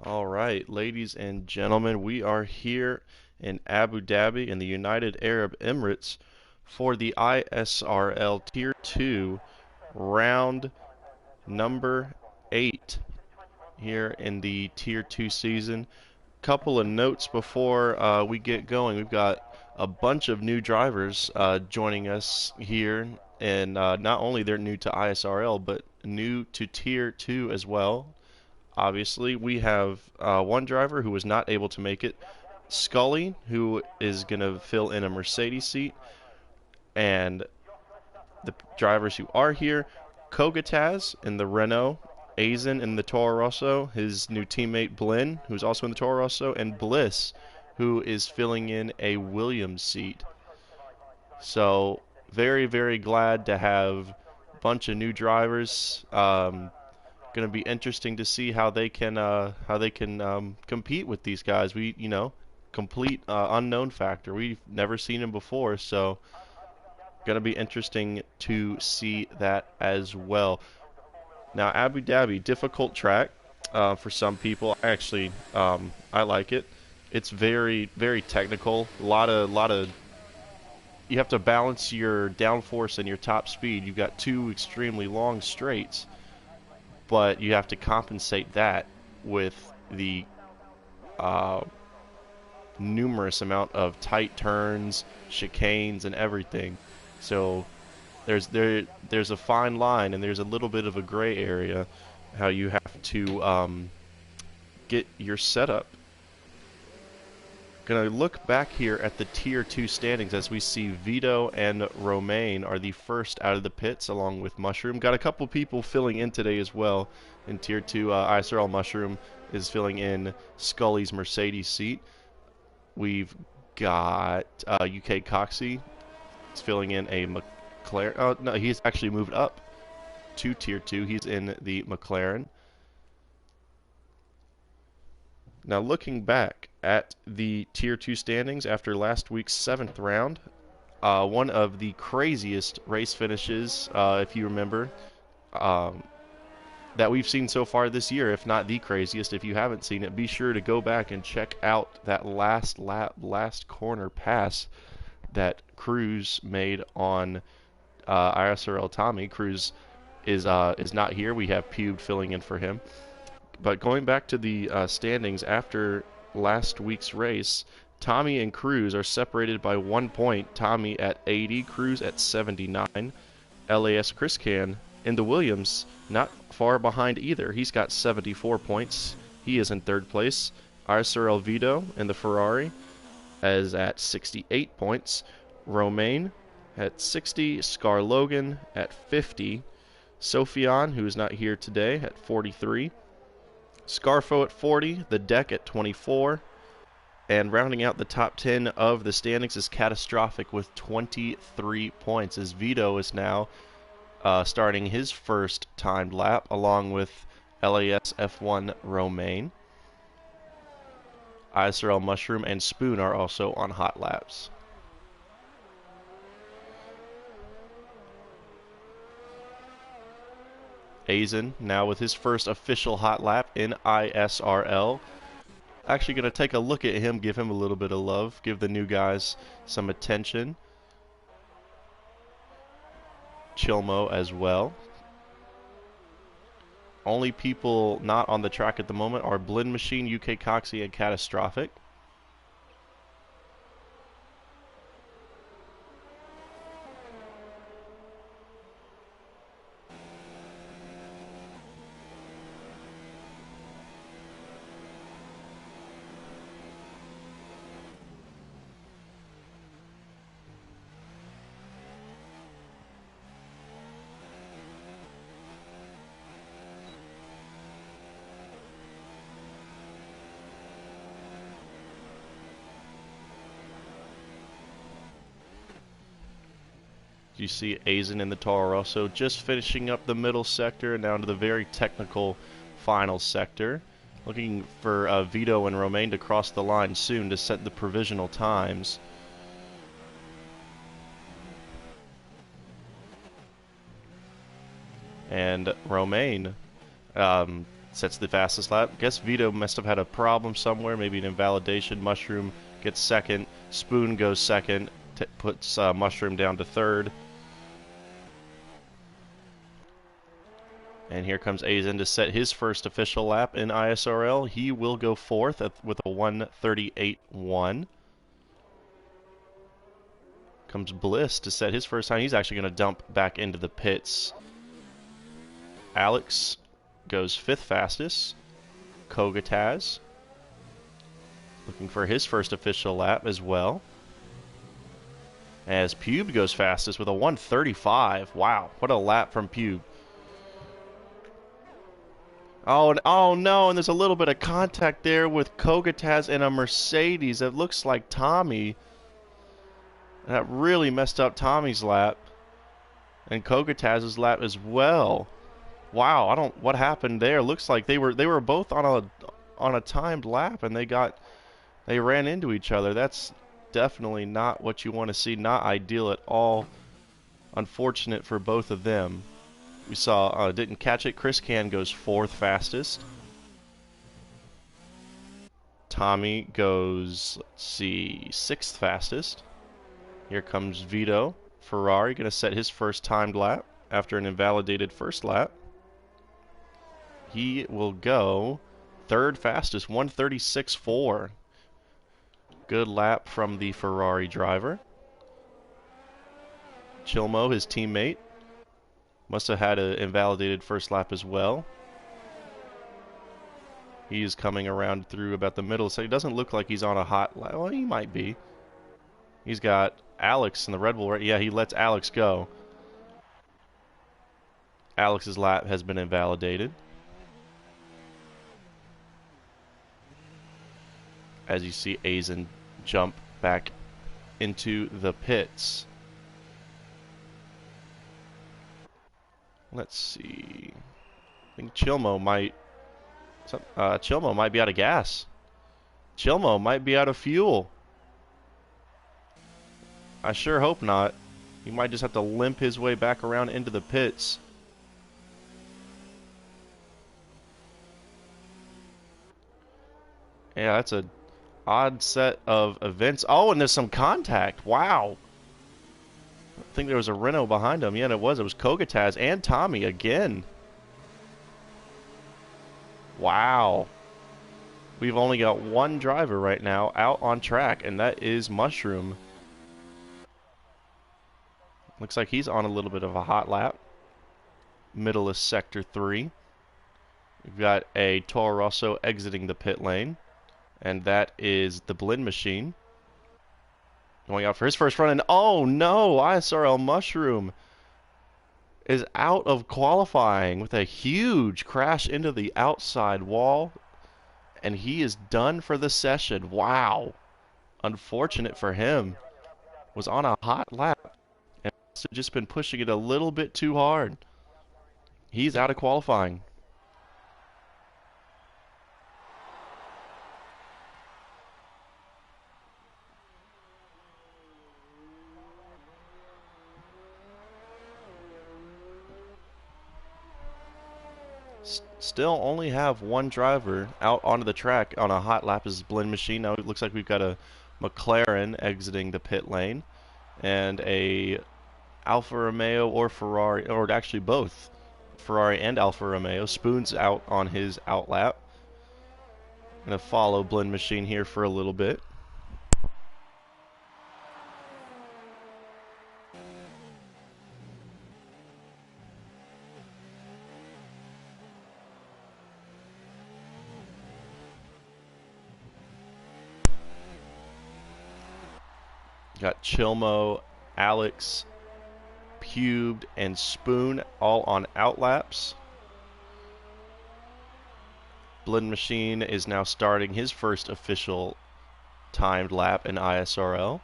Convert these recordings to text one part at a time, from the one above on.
All right, ladies and gentlemen, we are here in Abu Dhabi in the United Arab Emirates for the ISRL Tier 2 round number 8 here in the Tier 2 season. Couple of notes before we get going. We've got a bunch of new drivers joining us here, and not only they're new to ISRL, but new to Tier 2 as well. Obviously, we have one driver who was not able to make it, Scully, who is going to fill in a Mercedes seat, and the drivers who are here, Kogataz in the Renault, Azen in the Toro Rosso, his new teammate Blinn, who's also in the Toro Rosso, and Bliss, who is filling in a Williams seat. So very, very glad to have a bunch of new drivers. Going to be interesting to see how they can compete with these guys. Complete unknown factor. We've never seen him before, so going to be interesting to see that as well. Now, Abu Dhabi, difficult track for some people. I like it. It's very, very technical. A lot of. You have to balance your downforce and your top speed. You've got two extremely long straights, but you have to compensate that with the uh, numerous amount of tight turns, chicanes, and everything. So there's a fine line, and there's a little bit of a gray area how you have to get your setup. Gonna look back here at the Tier 2 standings as we see Vito and Romain are the first out of the pits along with Mushroom. Got a couple people filling in today as well in Tier 2. ISRL Mushroom is filling in Scully's Mercedes seat. We've got UK Coxie is filling in a McLaren. Oh, no, he's actually moved up to Tier 2. He's in the McLaren. Now, looking back at the Tier 2 standings after last week's 7th round, one of the craziest race finishes, if you remember, um, that we've seen so far this year, if not the craziest. If you haven't seen it, be sure to go back and check out that last lap, last corner pass that Cruz made on ISRL Tommy. Cruz is not here. We have Pube filling in for him. But going back to the standings after last week's race, Tommy and Cruz are separated by 1 point. Tommy at 80, Cruz at 79. LAS Chris Can in the Williams, not far behind either. He's got 74 points. He is in third place. ISRL Vito in the Ferrari is at 68 points. Romain at 60. Scar Logan at 50. Sophion, who is not here today, at 43. Scarfo at 40, the deck at 24, and rounding out the top 10 of the standings is Catastrophic with 23 points, as Vito is now starting his first timed lap along with LAS F1 Romain. ISRL Mushroom and Spoon are also on hot laps. Azen now with his first official hot lap in ISRL. Actually going to take a look at him, give him a little bit of love, give the new guys some attention. Chilmo as well. Only people not on the track at the moment are Blend Machine, UK Coxie, and Catastrophic. You see Azen in the Toro Rosso just finishing up the middle sector and down to the very technical final sector. Looking for Vito and Romain to cross the line soon to set the provisional times. And Romain sets the fastest lap. Guess Vito must have had a problem somewhere, maybe an invalidation. Mushroom gets second. Spoon goes second, puts Mushroom down to third. And here comes Azen to set his first official lap in ISRL. He will go fourth with a 1:38.1. Comes Bliss to set his first time. He's actually going to dump back into the pits. Alex goes fifth fastest. Kogataz looking for his first official lap as well. As Pube goes fastest with a 1:35. Wow, what a lap from Pube. Oh no, and there's a little bit of contact there with Kogataz and a Mercedes. It looks like Tommy. That really messed up Tommy's lap. And Kogataz's lap as well. Wow, what happened there? Looks like they were both on a timed lap and they ran into each other. That's definitely not what you want to see. Not ideal at all. Unfortunate for both of them. We saw, didn't catch it. Chris Can goes fourth fastest. Tommy goes, let's see, sixth fastest. Here comes Vito. Ferrari going to set his first timed lap after an invalidated first lap. He will go third fastest, 1:36.4. Good lap from the Ferrari driver. Chilmo, his teammate, must have had an invalidated first lap as well. He's coming around through about the middle, so it doesn't look like he's on a hot lap. Well, he might be. He's got Alex in the Red Bull, right? Yeah, he lets Alex go. Alex's lap has been invalidated. As you see Azen jump back into the pits. Let's see. I think Chilmo might be out of gas. Chilmo might be out of fuel. I sure hope not. He might just have to limp his way back around into the pits. Yeah, that's a odd set of events. Oh, and there's some contact. Wow. I think there was a Renault behind him. Yeah, it was. It was Kogataz and Tommy again. Wow. We've only got one driver right now out on track, and that is Mushroom. Looks like he's on a little bit of a hot lap. Middle is Sector 3. We've got a Toro Rosso exiting the pit lane, and that is the Blend Machine. Going out for his first run, and oh no, ISRL Mushroom is out of qualifying with a huge crash into the outside wall, and he is done for the session. Wow. Unfortunate for him. Was on a hot lap and must have just been pushing it a little bit too hard. He's out of qualifying. Still only have one driver out onto the track on a hot lap as Blend Machine. Now it looks like we've got a McLaren exiting the pit lane and a Alfa Romeo or Ferrari, or actually both, Ferrari and Alfa Romeo. Spoon's out on his out lap. Gonna follow Blend Machine here for a little bit. Got Chilmo, Alex, Pubed, and Spoon all on outlaps. Blend Machine is now starting his first official timed lap in ISRL.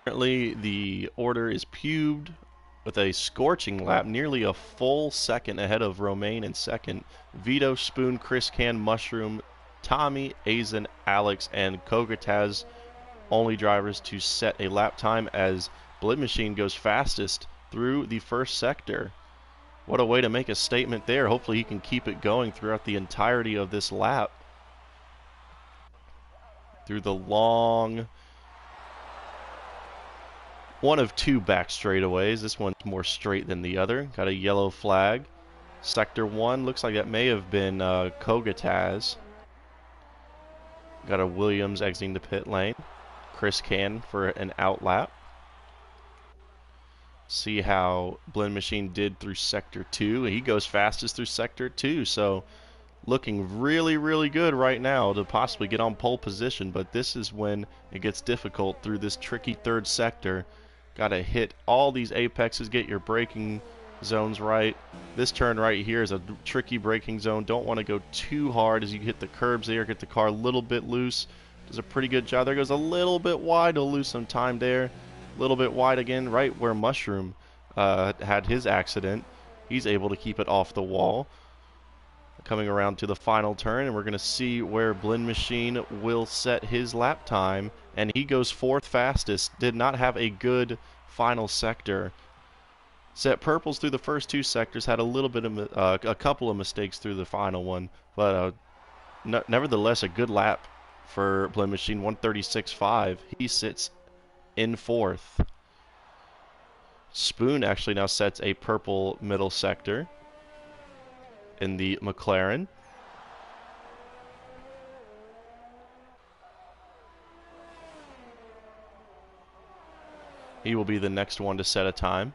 Currently, the order is Pubed with a scorching lap, nearly a full second ahead of Romain in second. Vito, Spoon, Chris Can, Mushroom, Tommy, Azen, Alex, and Kogataz only drivers to set a lap time as Blend Machine goes fastest through the first sector. What a way to make a statement there. Hopefully he can keep it going throughout the entirety of this lap. Through the long, one of two back straightaways. This one's more straight than the other. Got a yellow flag. Sector 1, looks like that may have been Kogataz. Got a Williams exiting the pit lane. Chris Can for an out lap. See how Blend Machine did through Sector 2. He goes fastest through Sector 2, so looking really, really good right now to possibly get on pole position, but this is when it gets difficult through this tricky third sector. Got to hit all these apexes, get your braking zones right. This turn right here is a tricky braking zone. Don't want to go too hard as you hit the curbs there, get the car a little bit loose. Does a pretty good job. There goes a little bit wide. He'll lose some time there. A little bit wide again, right where Mushroom had his accident. He's able to keep it off the wall. Coming around to the final turn, and we're going to see where Blend Machine will set his lap time, and he goes fourth fastest. Did not have a good final sector. Set purples through the first two sectors, had a little bit of a couple of mistakes through the final one, but nevertheless a good lap for Blend Machine. 136.5. He sits in fourth. Spoon actually now sets a purple middle sector in the McLaren. He will be the next one to set a time.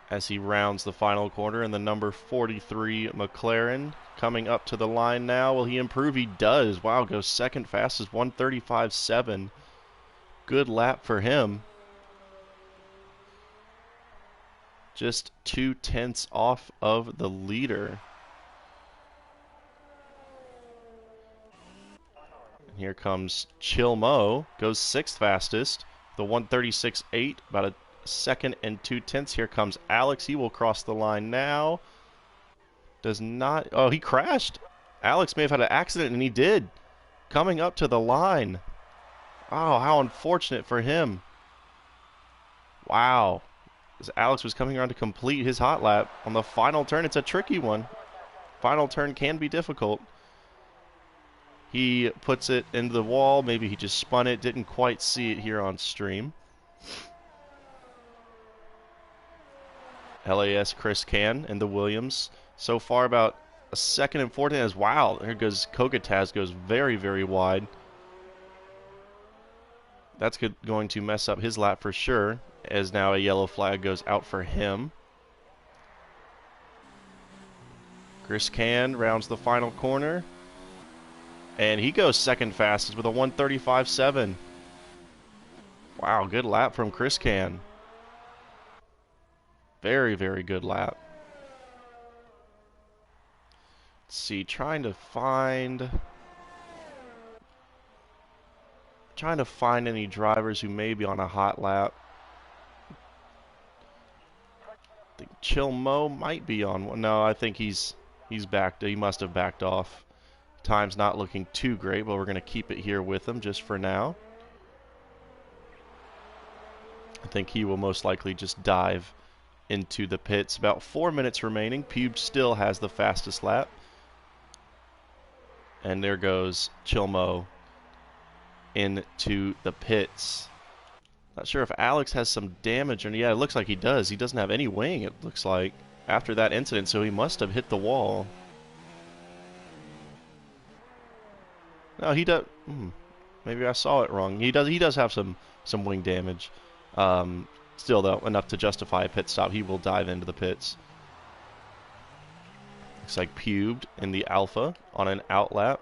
As he rounds the final corner in the number 43 McLaren. Coming up to the line now. Will he improve? He does. Wow, goes second fastest, 135.7. Good lap for him. Just 2/10 off of the leader. And here comes Chilmo. Goes sixth fastest. The 136.8. About a second and 2/10. Here comes Alex. He will cross the line now. Does not. Oh, he crashed. Alex may have had an accident, and he did. Coming up to the line. Oh, how unfortunate for him. Wow. As Alex was coming around to complete his hot lap on the final turn. It's a tricky one. Final turn can be difficult. He puts it into the wall. Maybe he just spun it. Didn't quite see it here on stream. LAS Chris Can and the Williams. So far about a second and 14 as wow. There goes Kogataz, goes very, very wide. That's going to mess up his lap for sure, as now a yellow flag goes out for him. Chris Can rounds the final corner, and he goes second fastest with a 135.7. Wow, good lap from Chris Can. Very, very good lap. Let's see, trying to find any drivers who may be on a hot lap. I think Chilmo might be on one. No, I think he's backed. He must have backed off. Time's not looking too great, but we're going to keep it here with him just for now. I think he will most likely just dive into the pits. About 4 minutes remaining. Pube still has the fastest lap. And there goes Chilmo into the pits. Not sure if Alex has some damage or yeah, it looks like he does. He doesn't have any wing, it looks like, after that incident, so he must have hit the wall. No, he does. Maybe I saw it wrong. He does have some wing damage. Still though, enough to justify a pit stop. He will dive into the pits. Looks like Pubed in the Alpha on an out lap.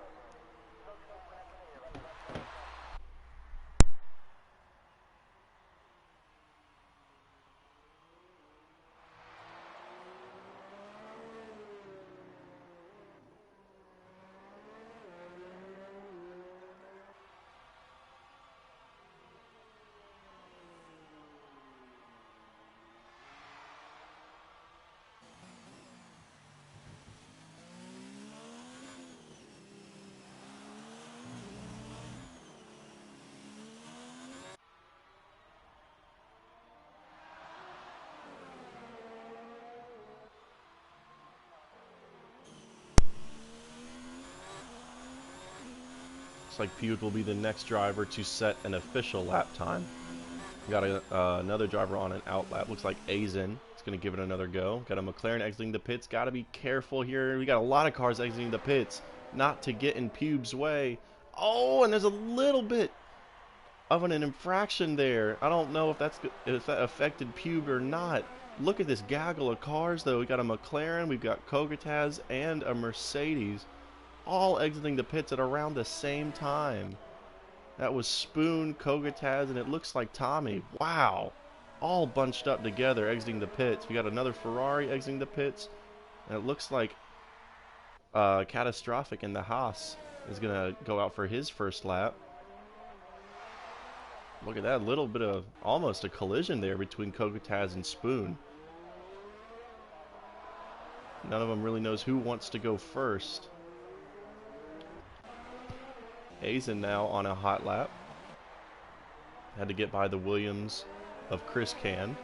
Looks like Pute will be the next driver to set an official lap time. We got another driver on an out lap. Looks like Azen is going to give it another go. Got a McLaren exiting the pits. Got to be careful here. We got a lot of cars exiting the pits. Not to get in Pube's way. Oh, and there's a little bit of an infraction there. I don't know if that affected Pube or not. Look at this gaggle of cars, though. We got a McLaren, we've got Kogataz, and a Mercedes, all exiting the pits at around the same time. That was Spoon, Kogataz, and it looks like Tommy. Wow. All bunched up together, exiting the pits. We got another Ferrari exiting the pits, and it looks like Catastrophic in the Haas is going to go out for his first lap. Look at that, little bit of almost a collision there between Kogataz and Spoon. None of them really knows who wants to go first. Azen now on a hot lap. Had to get by the Williams of Chris Can.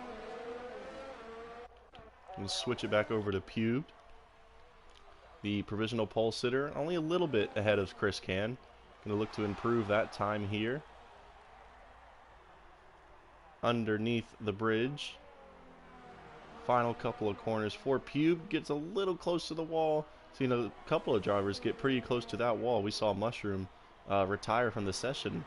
And switch it back over to Pube. The provisional pole sitter, only a little bit ahead of Chris Can. Going to look to improve that time here. Underneath the bridge. Final couple of corners for Pube. Gets a little close to the wall. Seen a couple of drivers get pretty close to that wall. We saw Mushroom retire from the session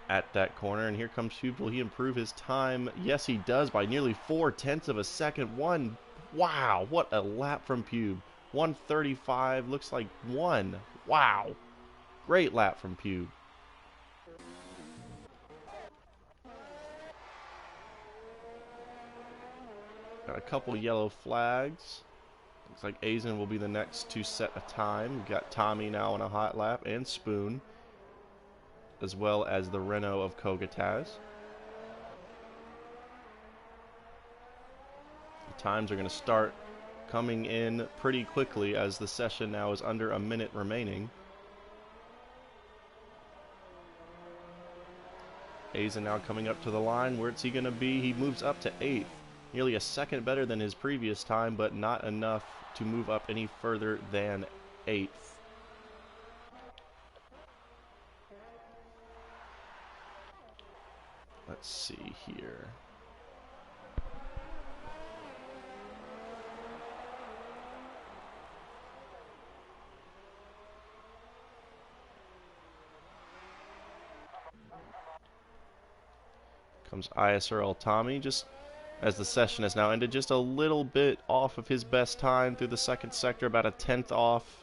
at that corner. And here comes Pube. Will he improve his time? Yes, he does, by nearly 0.4 of a second. Wow, what a lap from Pube. 1:35, looks like one. Wow, great lap from Pube. Got a couple yellow flags. Looks like Azen will be the next to set a time. We've got Tommy now on a hot lap, and Spoon, as well as the Renault of Kogataz. The times are going to start coming in pretty quickly as the session now is under a minute remaining. Azen now coming up to the line. Where's he going to be? He moves up to 8th. Nearly a second better than his previous time, but not enough to move up any further than 8th. Let's see here. Comes ISRL Tommy, just as the session has now ended, just a little bit off of his best time through the second sector, about a 10th off.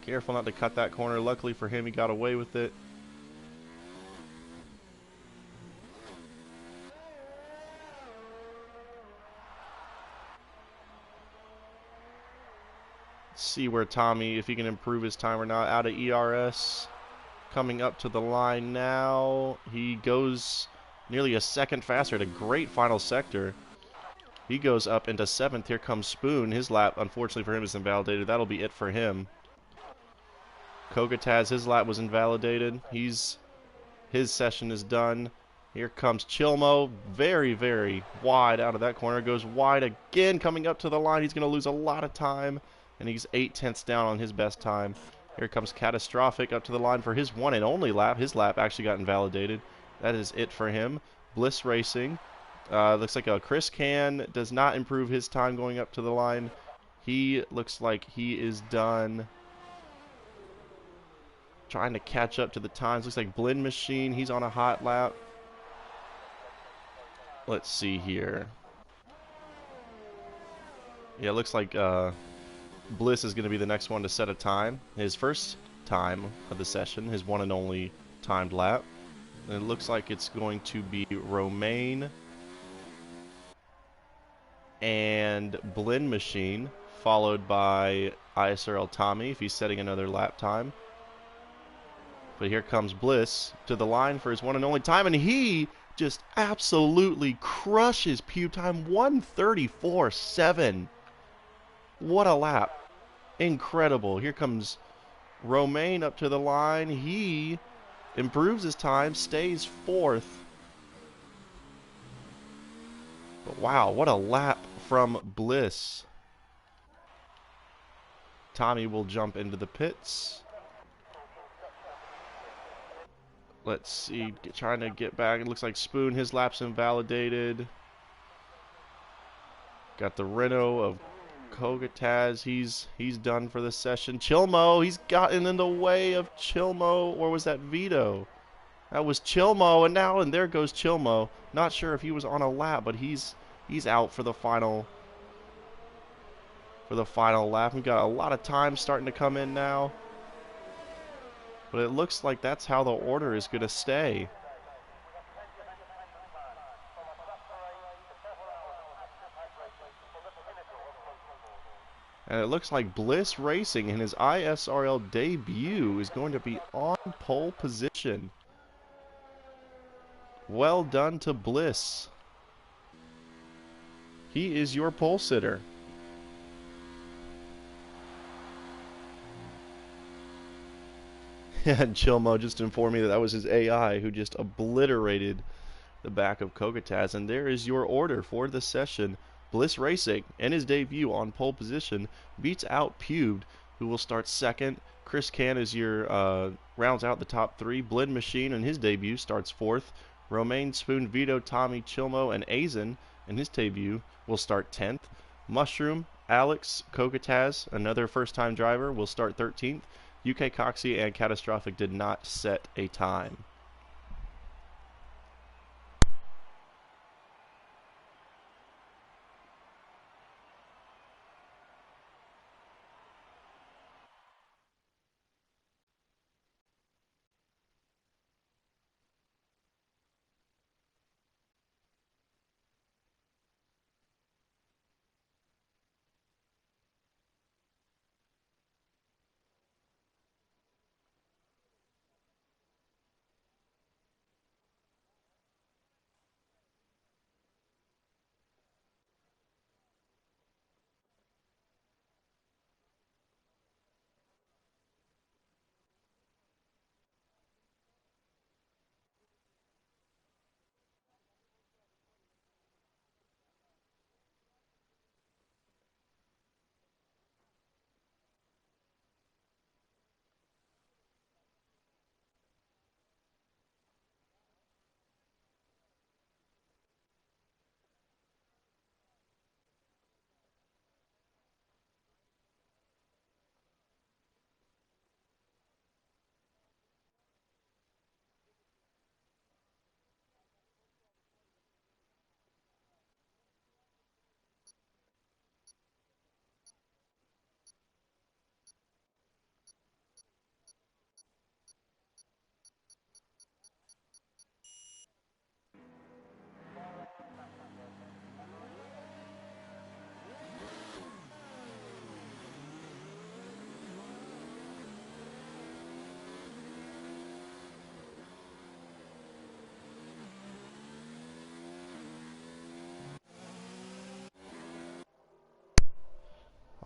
Careful not to cut that corner. Luckily for him, he got away with it. See where Tommy, if he can improve his time or not. Out of ERS, coming up to the line now. He goes nearly a second faster at a great final sector. He goes up into 7th. Here comes Spoon. His lap, unfortunately for him, is invalidated. That'll be it for him. Kogataz, his lap was invalidated. His session is done. Here comes Chilmo, very, very wide out of that corner. Goes wide again, coming up to the line. He's going to lose a lot of time, and he's 8/10 down on his best time. Here comes Catastrophic up to the line for his one and only lap. His lap actually got invalidated. That is it for him. Bliss Racing. Looks like a Chris Can does not improve his time going up to the line. He looks like he is done trying to catch up to the times. Looks like Blend Machine, he's on a hot lap. Let's see here. Yeah, it looks like Bliss is going to be the next one to set a time. His first time of the session, his one and only timed lap. And it looks like it's going to be Romaine and Blend Machine, followed by ISRL Tommy if he's setting another lap time. But here comes Bliss to the line for his one and only time, and he just absolutely crushes Pube time. 1:34.7. What a lap. Incredible. Here comes Romaine up to the line. He improves his time, stays 4th. But wow, what a lap from Bliss. Tommy will jump into the pits. Let's see, trying to get back. It looks like Spoon, his lap's invalidated. Got the Renault of Kogataz. He's done for the session. Chilmo, he's gotten in the way of Chilmo, or was that Vito? That was Chilmo, and there goes Chilmo. Not sure if he was on a lap, but he's out for the final lap. We got a lot of time starting to come in now. But it looks like that's how the order is going to stay. And it looks like Bliss Racing in his ISRL debut is going to be on pole position. Well done to Bliss. He is your pole sitter. And Chilmo just informed me that was his AI who just obliterated the back of Kogataz. And there is your order for the session. Bliss Racing, in his debut on pole position, beats out Pubed, who will start second. Chris Can is your rounds out the top three. Blend Machine in his debut starts fourth. Romaine, Spoon, Vito, Tommy, Chilmo, and Azen in his debut will start 10th. Mushroom, Alex, Kogataz, another first-time driver, will start 13th. UK Coxie and Catastrophic did not set a time.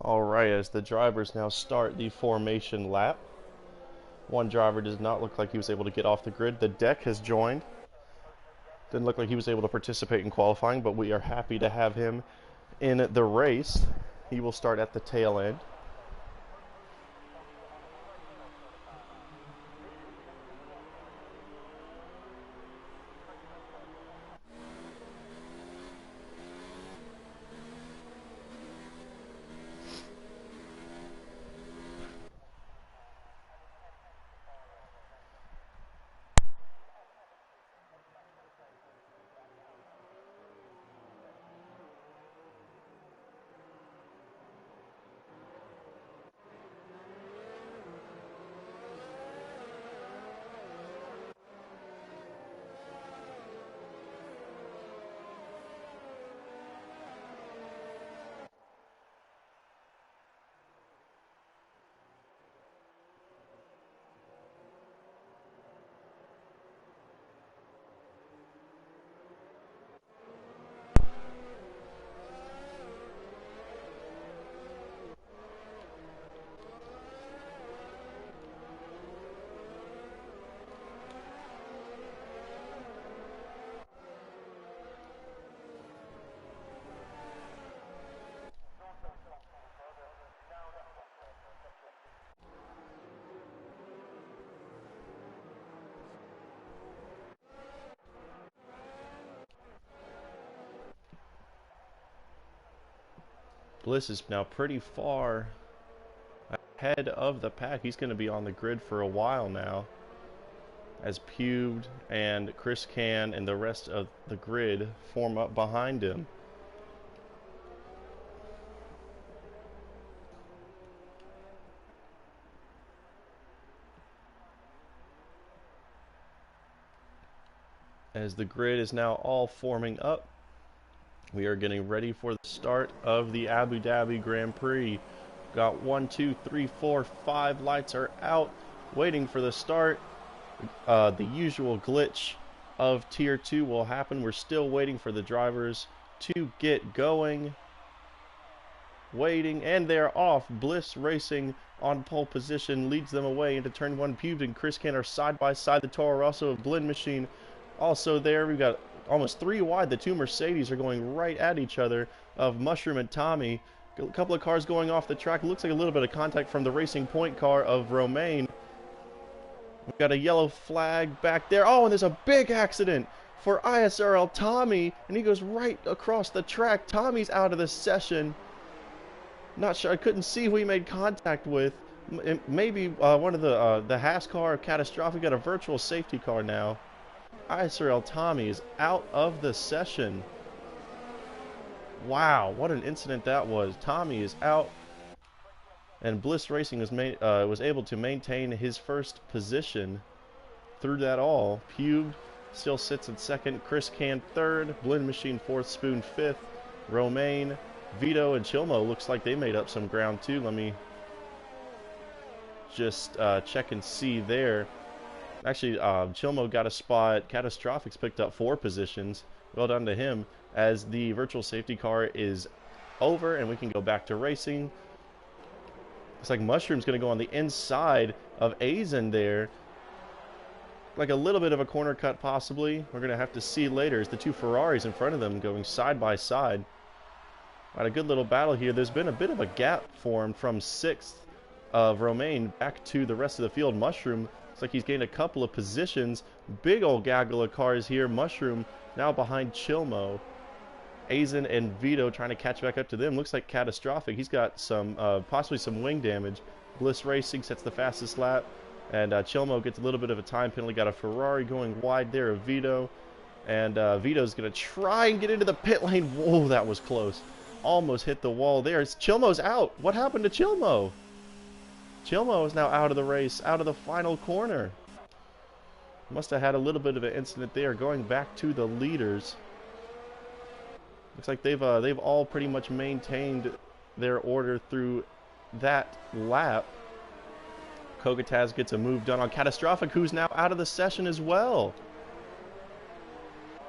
Alright, as the drivers now start the formation lap. One driver does not look like he was able to get off the grid. The deck has joined. Didn't look like he was able to participate in qualifying, but we are happy to have him in the race. He will start at the tail end. Bliss is now pretty far ahead of the pack. He's going to be on the grid for a while now, as Pubed and Chris Can and the rest of the grid form up behind him. As the grid is now all forming up, we are getting ready for the start of the Abu Dhabi Grand Prix. Got 1, 2, 3, 4, 5 lights are out, waiting for the start. The usual glitch of Tier 2 will happen. We're still waiting for the drivers to get going. Waiting, and they're off. Bliss Racing on pole position leads them away into turn 1. Pubed and Chris Can are side by side. The Toro Rosso of Blend Machine also there. We've got almost 3 wide. The two Mercedes are going right at each other of Mushroom and Tommy. A couple of cars going off the track. Looks like a little bit of contact from the Racing Point car of Romain. We've got a yellow flag back there. Oh, and there's a big accident for ISRL Tommy, and he goes right across the track. Tommy's out of the session. Not sure. I couldn't see who he made contact with. Maybe one of the Haas car. Catastrophic. Got a virtual safety car now. ISRL Tommy is out of the session. Wow, what an incident that was. Tommy is out, and Bliss Racing was able to maintain his first position through that all. Pubed still sits in second, Chris Can third, Blend Machine fourth, Spoon fifth, Romain, Vito, and Chilmo looks like they made up some ground too. Let me just check and see there. Actually, Chilmo got a spot. Catastrophic's picked up 4 positions. Well done to him, as the virtual safety car is over and we can go back to racing. Looks like Mushroom's going to go on the inside of Azen there. Like a little bit of a corner cut possibly. We're going to have to see later as the 2 Ferraris in front of them going side by side. Got a good little battle here. There's been a bit of a gap formed from 6th of Romain back to the rest of the field. Mushroom looks like he's gained a couple of positions. Big old gaggle of cars here. Mushroom now behind Chilmo. Azen and Vito trying to catch back up to them. Looks like Catastrophic. He's got some possibly some wing damage. Bliss Racing sets the fastest lap, and Chilmo gets a little bit of a time penalty. Got a Ferrari going wide there of Vito, and Vito's going to try and get into the pit lane. Whoa, that was close. Almost hit the wall there. Chilmo's out. What happened to Chilmo? Chilmo is now out of the race, out of the final corner. Must have had a little bit of an incident there. Going back to the leaders. Looks like they've all pretty much maintained their order through that lap. Kogataz gets a move done on Catastrophic, who's now out of the session as well.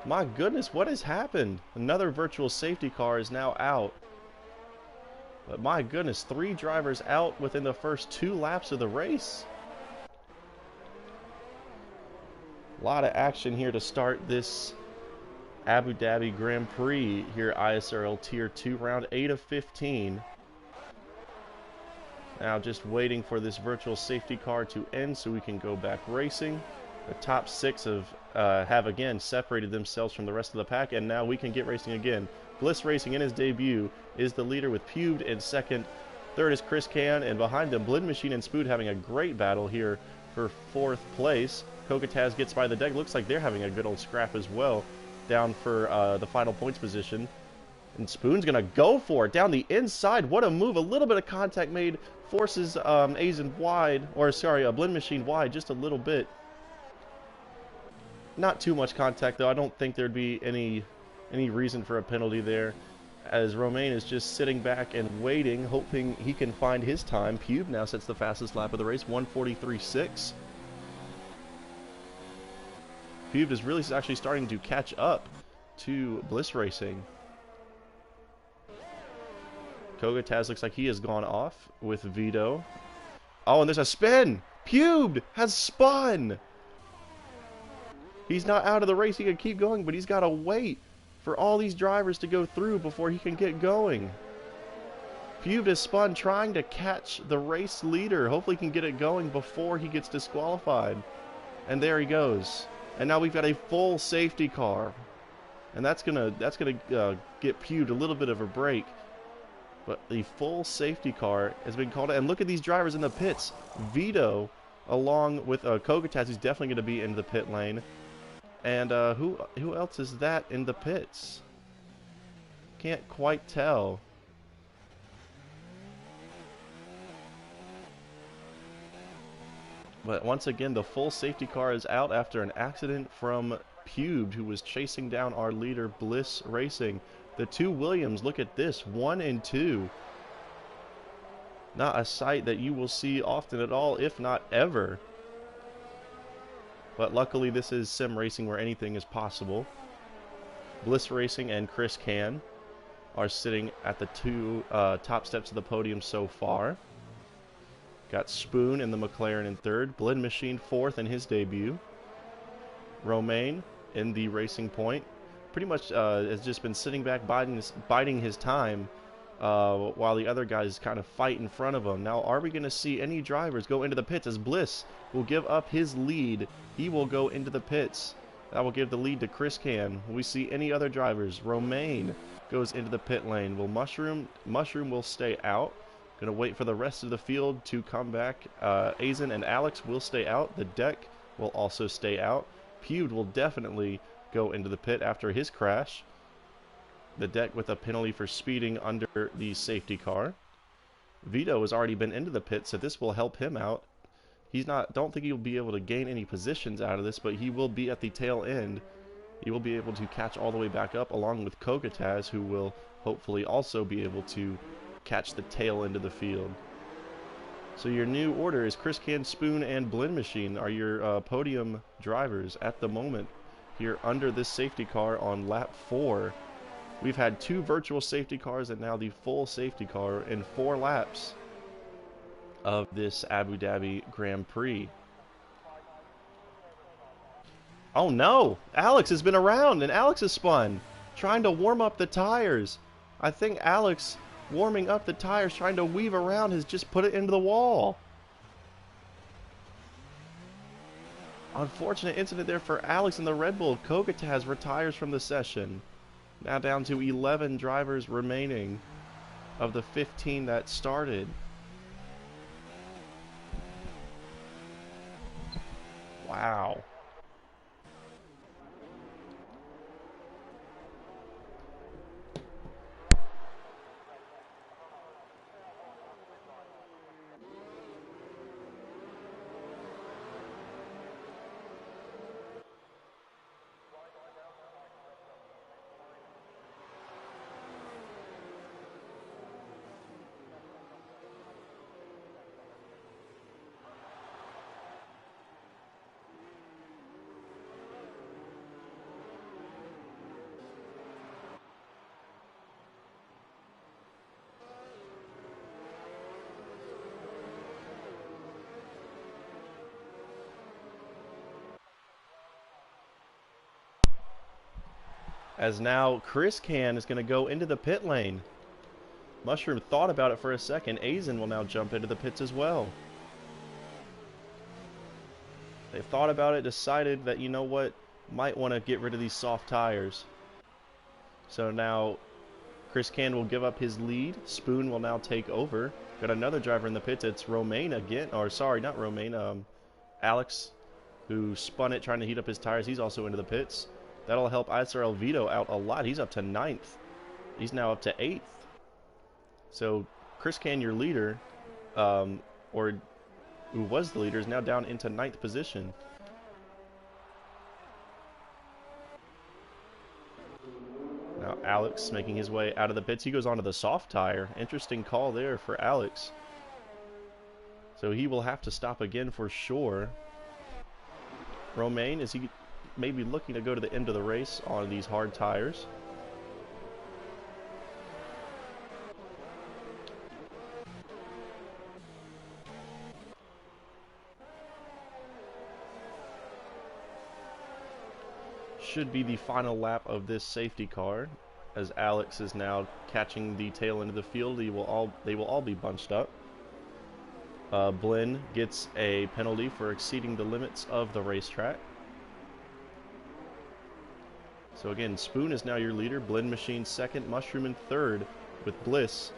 My goodness, what has happened? Another virtual safety car is now out. But my goodness, 3 drivers out within the first 2 laps of the race. A lot of action here to start this Abu Dhabi Grand Prix here at ISRL Tier 2, round 8 of 15. Now just waiting for this virtual safety car to end so we can go back racing. The top 6 have again separated themselves from the rest of the pack, and now we can get racing again. Bliss Racing in his debut is the leader with Pubed in second. Third is Chris Can, and behind them Blend Machine and Spood having a great battle here for 4th place. Kogataz gets by the deck. Looks like they're having a good old scrap as well down for the final points position. And Spoon's going to go for it down the inside. What a move. A little bit of contact made. Forces Azen wide, or sorry, Blend Machine wide just a little bit. Not too much contact though. I don't think there'd be any reason for a penalty there, as Romain is just sitting back and waiting, hoping he can find his time. Pube now sets the fastest lap of the race, 1:43.6. Pube is really actually starting to catch up to Bliss Racing. Kogataz looks like he has gone off with Vito. Oh, and there's a spin! Pube has spun! He's not out of the race. He can keep going, but he's got to wait for all these drivers to go through before he can get going. Pube has spun trying to catch the race leader. Hopefully he can get it going before he gets disqualified. And there he goes. And now we've got a full safety car. And that's gonna get Pube a little bit of a break. But the full safety car has been called out. And look at these drivers in the pits. Vito, along with Kogataz, who's definitely going to be in the pit lane. And who else is that in the pits? Can't quite tell. But once again, the full safety car is out after an accident from Pubed, who was chasing down our leader, Bliss Racing. The two Williams, look at this, 1 and 2. Not a sight that you will see often at all, if not ever. But luckily this is sim racing where anything is possible. Bliss Racing and Chris Can are sitting at the two top steps of the podium so far. Got Spoon in the McLaren in third. Blend Machine fourth in his debut. Romain in the Racing Point. Pretty much has just been sitting back biding his time while the other guys kind of fight in front of him. Now, are we going to see any drivers go into the pits as Bliss will give up his lead? He will go into the pits. That will give the lead to Chris Can. Will we see any other drivers? Romain goes into the pit lane. Will Mushroom will stay out. Going to wait for the rest of the field to come back. Azen and Alex will stay out. The deck will also stay out. Pubed will definitely go into the pit after his crash. The deck with a penalty for speeding under the safety car. Vito has already been into the pit, so this will help him out. Don't think he'll be able to gain any positions out of this, but he will be at the tail end. He will be able to catch all the way back up, along with Kogataz, who will hopefully also be able to catch the tail end of the field. So your new order is Chris Can, Spoon, and Blend Machine are your podium drivers at the moment here under this safety car on lap 4. We've had 2 virtual safety cars and now the full safety car in 4 laps of this Abu Dhabi Grand Prix. Oh no! Alex has been around and Alex has spun, trying to warm up the tires. I think Alex warming up the tires, trying to weave around, has just put it into the wall. Unfortunate incident there for Alex and the Red Bull. Kogataz retires from the session. Now down to 11 drivers remaining of the 15 that started. Wow. As now Chris Can is going to go into the pit lane. Mushroom thought about it for a second. Azen will now jump into the pits as well. They thought about it, decided that, you know what, might want to get rid of these soft tires. So now Chris Can will give up his lead. Spoon will now take over. Got another driver in the pits. It's Romain again. Or sorry, not Romain. Alex, who spun it trying to heat up his tires. He's also into the pits. That'll help ISRL Vito out a lot. He's up to 9th. He's now up to 8th. So Chris Can, your leader, or who was the leader, is now down into 9th position. Now Alex making his way out of the pits. He goes onto the soft tire. Interesting call there for Alex. So he will have to stop again for sure. Romain, is he maybe looking to go to the end of the race on these hard tires? Should be the final lap of this safety car, as Alex is now catching the tail end of the field. They will all be bunched up. Blinn gets a penalty for exceeding the limits of the racetrack. So again, Spoon is now your leader. Blend Machine second. Mushroom in third, with Bliss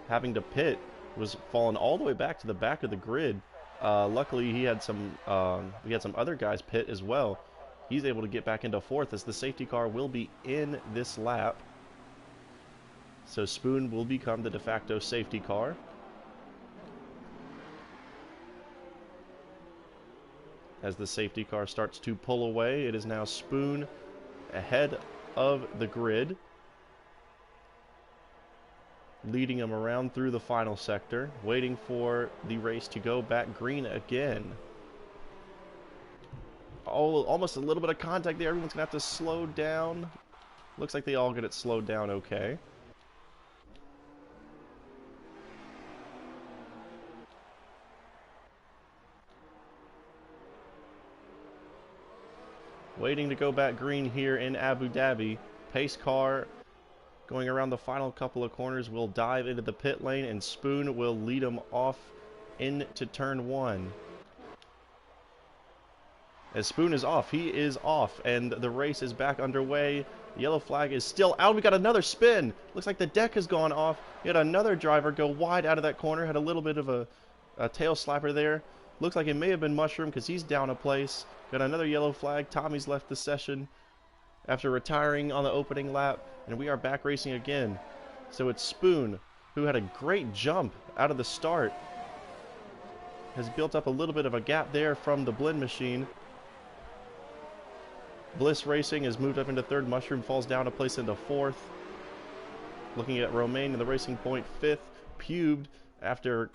having to pit, was falling all the way back to the back of the grid. Luckily, he had some other guys pit as well. He's able to get back into fourth as the safety car will be in this lap. So Spoon will become the de facto safety car. As the safety car starts to pull away, it is now Spoon ahead of the grid, leading him around through the final sector, waiting for the race to go back green again. Oh, almost a little bit of contact there. Everyone's going to have to slow down. Looks like they all get it slowed down okay. Waiting to go back green here in Abu Dhabi. Pace car going around the final couple of corners will dive into the pit lane, and Spoon will lead them off into turn one. As Spoon is off, he is off, and the race is back underway. The yellow flag is still out. We got another spin. Looks like the deck has gone off. We had another driver go wide out of that corner. Had a little bit of a tail slapper there. Looks like it may have been Mushroom because he's down a place. Got another yellow flag. Tommy's left the session after retiring on the opening lap, and we are back racing again. So it's Spoon, who had a great jump out of the start, has built up a little bit of a gap there from the blend machine. Bliss Racing has moved up into third. Mushroom falls down a place into fourth. Looking at Romaine in the Racing Point fifth. Pubed, after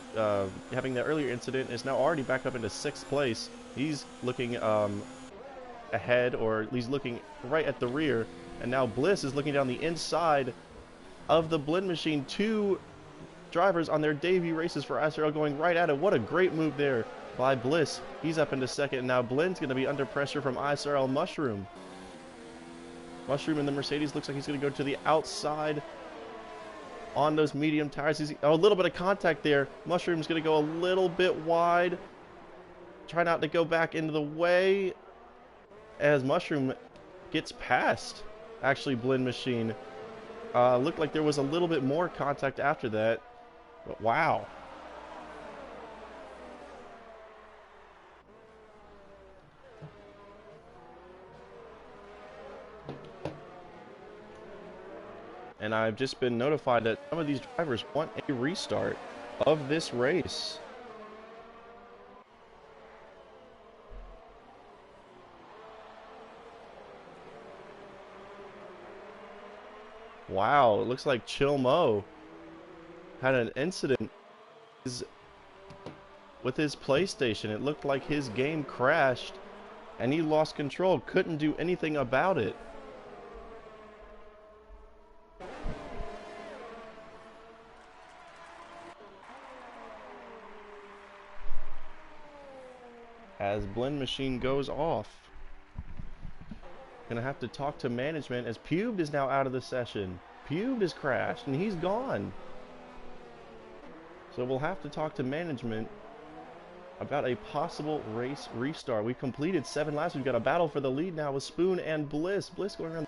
having that earlier incident, is now already back up into sixth place. He's looking ahead, or he's looking right at the rear. And now Bliss is looking down the inside of the blend machine. Two drivers on their debut races for ISRL going right at it. What a great move there by Bliss. He's up into second, and now Blend's going to be under pressure from ISRL Mushroom. Mushroom in the Mercedes looks like he's going to go to the outside on those medium tires. A little bit of contact there. Mushroom's going to go a little bit wide. Try not to go back into the way as Mushroom gets past, actually, Blend Machine. Looked like there was a little bit more contact after that, but wow. And I've just been notified that some of these drivers want a restart of this race. Wow, it looks like Chill Mo had an incident with his PlayStation. It looked like his game crashed and he lost control, couldn't do anything about it. As Blend Machine goes off, gonna have to talk to management as Pubed is now out of the session. Pubed has crashed and he's gone. So we'll have to talk to management about a possible race restart. We've completed 7 laps. We've got a battle for the lead now with Spoon and Bliss. Bliss going around,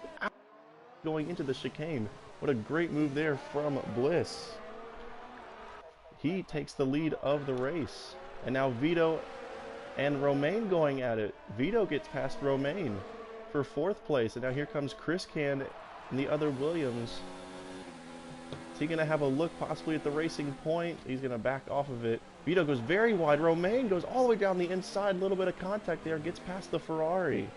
going into the chicane. What a great move there from Bliss. He takes the lead of the race. And now Vito and Romaine going at it. Vito gets past Romaine for 4th place. And now here comes Chris Can and the other Williams. Is he going to have a look possibly at the Racing Point? He's going to back off of it. Vito goes very wide. Romaine goes all the way down the inside. A little bit of contact there. Gets past the Ferrari.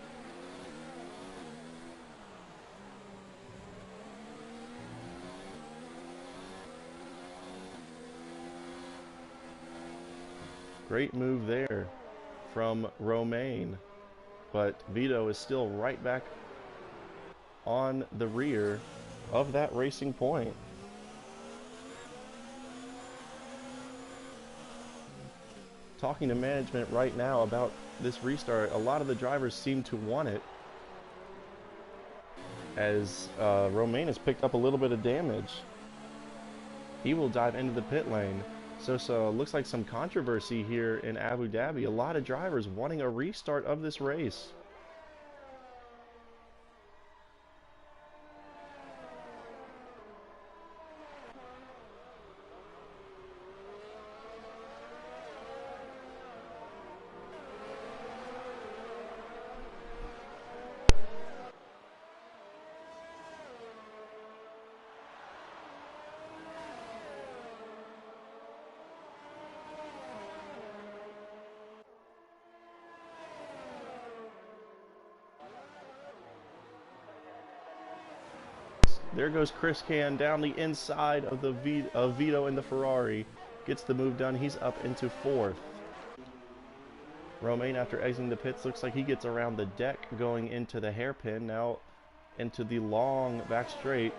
Great move there from Romaine. But Vito is still right back on the rear of that Racing Point. Talking to management right now about this restart. A lot of the drivers seem to want it, as Romaine has picked up a little bit of damage. He will dive into the pit lane. So looks like some controversy here in Abu Dhabi. A lot of drivers wanting a restart of this race. There goes Chris Can down the inside of the Vito in the Ferrari. Gets the move done. He's up into 4th. Romain, after exiting the pits, looks like he gets around the deck going into the hairpin. Now into the long back straight.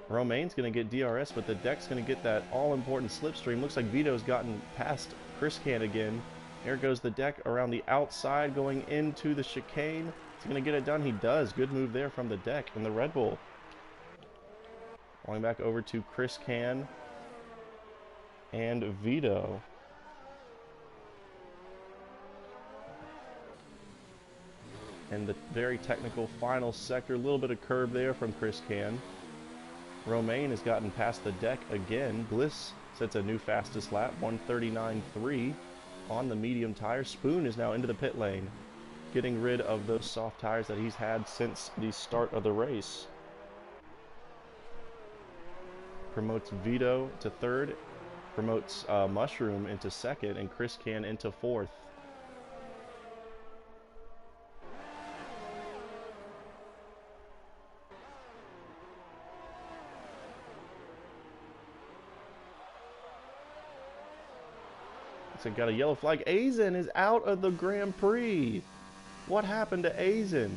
Romain's going to get DRS, but the deck's going to get that all-important slipstream. Looks like Vito's gotten past Chris Can again. There goes the deck around the outside going into the chicane. He's going to get it done. He does. Good move there from the deck and the Red Bull. Going back over to Chris Can and Vito. And the very technical final sector. A little bit of curve there from Chris Can. Romain has gotten past the deck again. Bliss sets a new fastest lap, 1:39.3 on the medium tire. Spoon is now into the pit lane, getting rid of those soft tires that he's had since the start of the race. Promotes Vito to 3rd, promotes Mushroom into 2nd, and Chris Can into 4th. So got a yellow flag. Azen is out of the Grand Prix. What happened to Azen?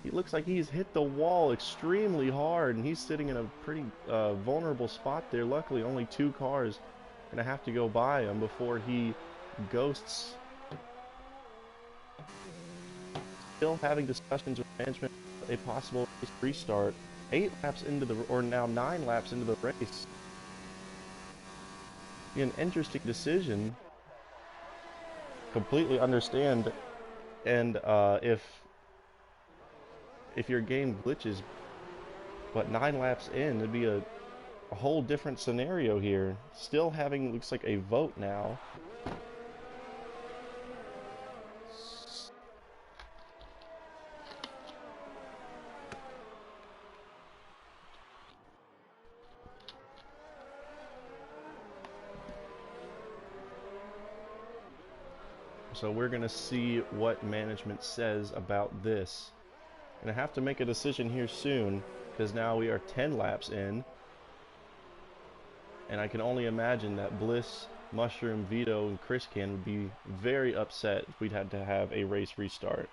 He looks like he's hit the wall extremely hard, and he's sitting in a pretty vulnerable spot there. Luckily, only 2 cars are going to have to go by him before he ghosts. Still having discussions with management about a possible race restart. 8 laps into the, or now 9 laps into the race. Be an interesting decision. Completely understand, and if your game glitches, but 9 laps in, it'd be a whole different scenario here. Still having, looks like, a vote now. So we're going to see what management says about this. And I have to make a decision here soon, because now we are 10 laps in. And I can only imagine that Bliss, Mushroom, Vito, and Chris Can would be very upset if we'd had to have a race restart.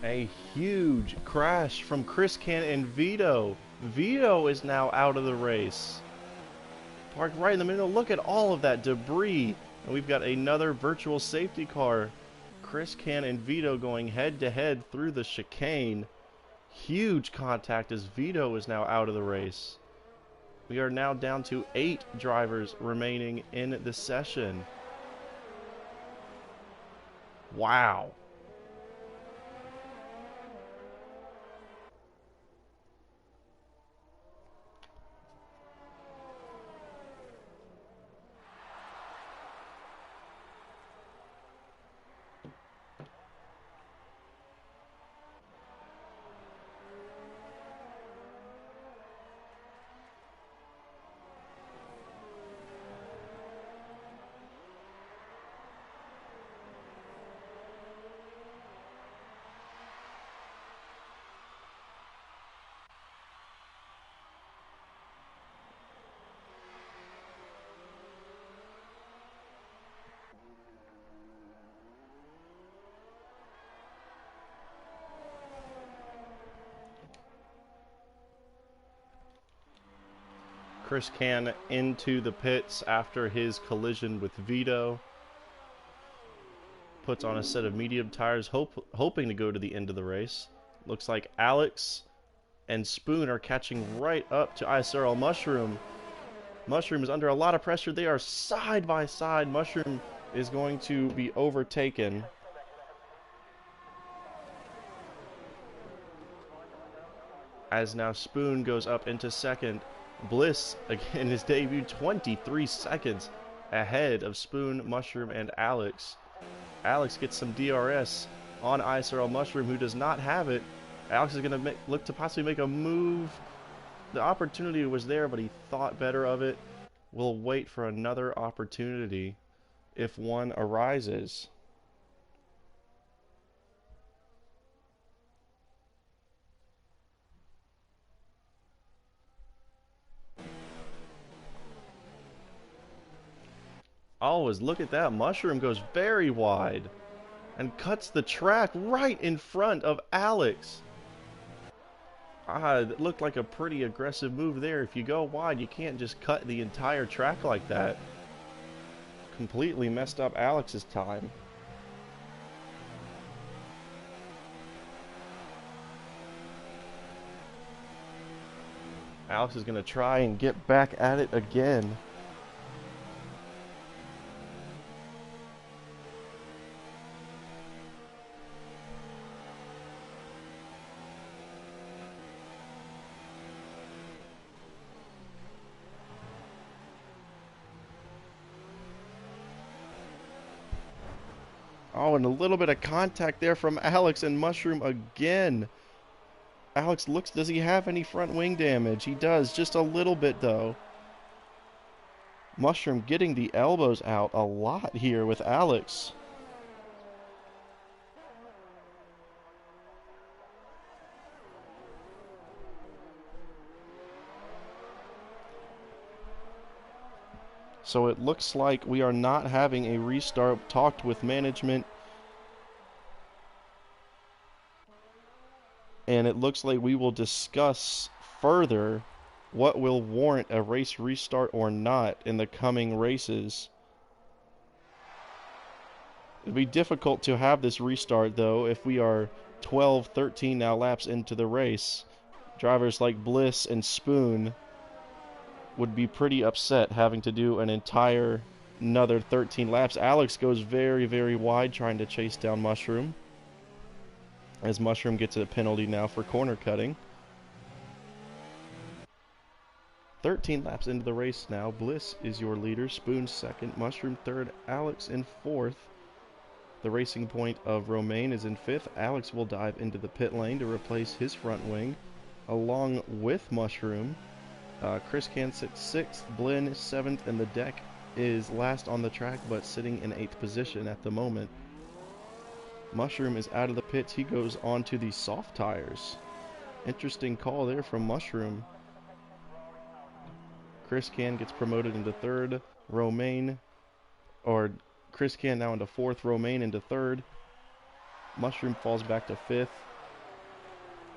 A huge crash from Chris Can and Vito. Vito is now out of the race. Parked right in the middle. Look at all of that debris. And we've got another virtual safety car. Chris Can and Vito going head to head through the chicane. Huge contact as Vito is now out of the race. We are now down to 8 drivers remaining in the session. Wow. Chris Can into the pits after his collision with Vito. puts on a set of medium tires, hoping to go to the end of the race. Looks like Alex and Spoon are catching right up to ISRL Mushroom. Mushroom is under a lot of pressure. They are side by side. Mushroom is going to be overtaken. As now Spoon goes up into second. Bliss, again, his debut, 23 seconds ahead of Spoon, Mushroom, and Alex. Alex gets some DRS on ISRL Mushroom, who does not have it. Alex is going to look to possibly make a move. The opportunity was there, but he thought better of it. We'll wait for another opportunity if one arises. Always look at that. Mushroom goes very wide and cuts the track right in front of Alex. It looked like a pretty aggressive move there. If you go wide, you can't just cut the entire track like that. Completely messed up Alex's time. Alex is going to try and get back at it again. Oh, and a little bit of contact there from Alex and Mushroom again. Alex looks, does he have any front wing damage? He does, just a little bit though. Mushroom getting the elbows out a lot here with Alex. So it looks like we are not having a restart. Talked with management, and it looks like we will discuss further what will warrant a race restart or not in the coming races. It'd be difficult to have this restart though if we are 12, 13 now laps into the race. Drivers like Bliss and Spoon would be pretty upset having to do an entire another 13 laps. Alex goes very, very wide trying to chase down Mushroom, as Mushroom gets a penalty now for corner cutting. 13 laps into the race now. Bliss is your leader, Spoon second, Mushroom third, Alex in fourth. The Racing Point of Romaine is in fifth. Alex will dive into the pit lane to replace his front wing along with Mushroom. Chris Can sits sixth, Blinn seventh, and the deck is last on the track but sitting in eighth position at the moment. Mushroom is out of the pits. He goes on to the soft tires. Interesting call there from Mushroom. Chris Can gets promoted into third. Chris Can now into fourth. Romaine into third. Mushroom falls back to fifth.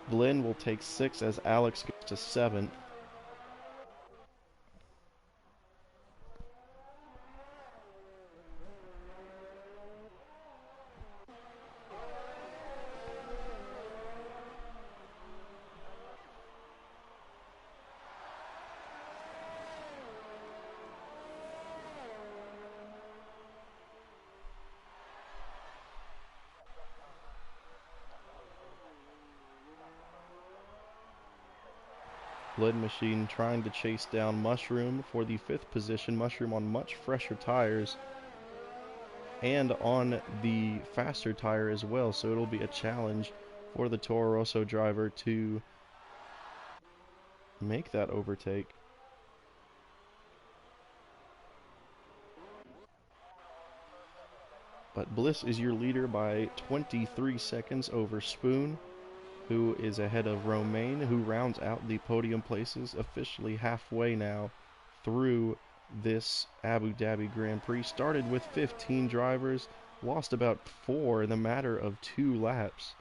Blinn will take sixth as Alex goes to seventh. Blood Machine trying to chase down Mushroom for the fifth position. Mushroom on much fresher tires and on the faster tire as well, so it'll be a challenge for the Toro Rosso driver to make that overtake. But Bliss is your leader by 23 seconds over Spoon, who is ahead of Romaine, who rounds out the podium places, officially halfway now through this Abu Dhabi Grand Prix. Started with 15 drivers, lost about 4 in the matter of 2 laps.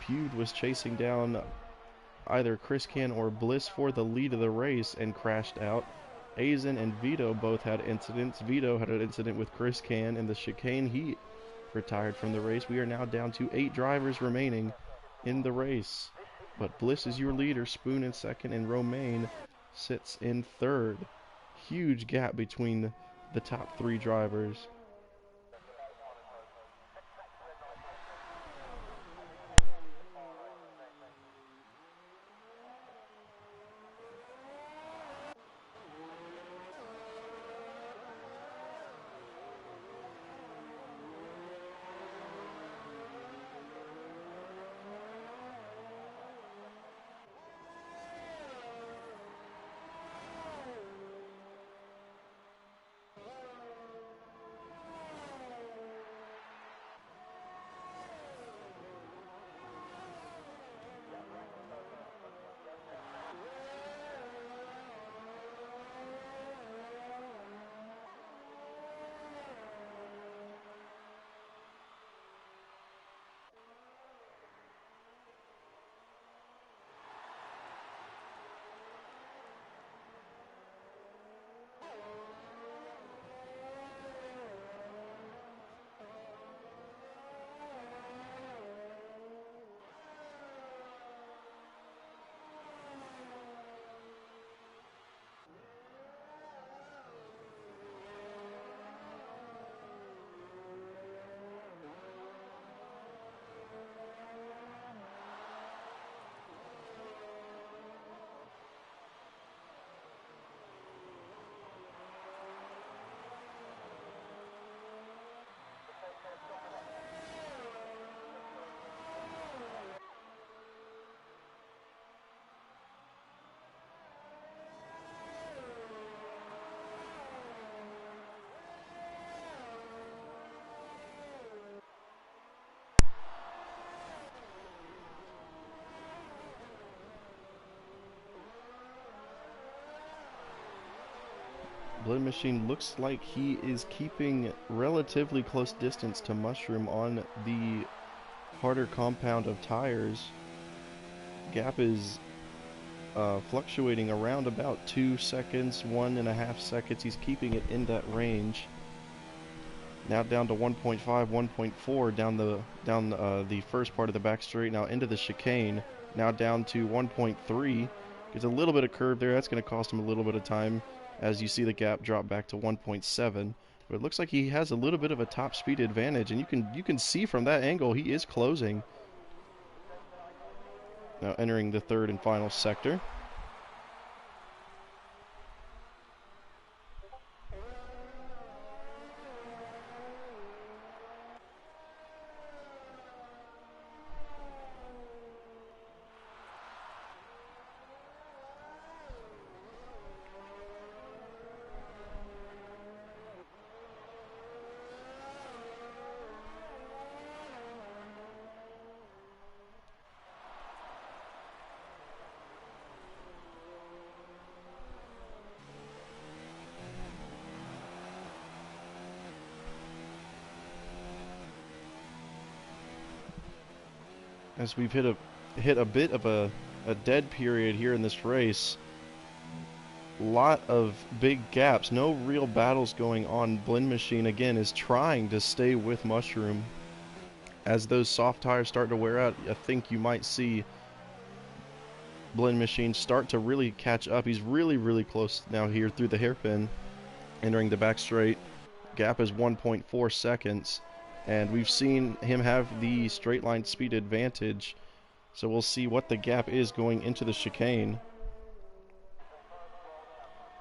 Pewd was chasing down either Chris Can or Bliss for the lead of the race and crashed out. Aizen and Vito both had incidents. Vito had an incident with Chris Can in the chicane. He retired from the race. We are now down to 8 drivers remaining in the race. But Bliss is your leader, Spoon in second, and Romain sits in third. Huge gap between the top 3 drivers. Blend Machine looks like he is keeping relatively close distance to Mushroom on the harder compound of tires. Gap is fluctuating around about 2 seconds, 1.5 seconds. He's keeping it in that range. Now down to 1.5, 1.4 down the first part of the back straight. Now into the chicane. Now down to 1.3. Gets a little bit of curve there. That's going to cost him a little bit of time, as you see the gap drop back to 1.7. But it looks like he has a little bit of a top speed advantage, and you can see from that angle he is closing. Now entering the third and final sector. As we've hit a bit of a dead period here in this race. Lot of big gaps, no real battles going on. Blend Machine again is trying to stay with Mushroom. As those soft tires start to wear out, I think you might see Blend Machine start to really catch up. He's really close now here through the hairpin, entering the back straight. Gap is 1.4 seconds. And we've seen him have the straight line speed advantage. So we'll see what the gap is going into the chicane.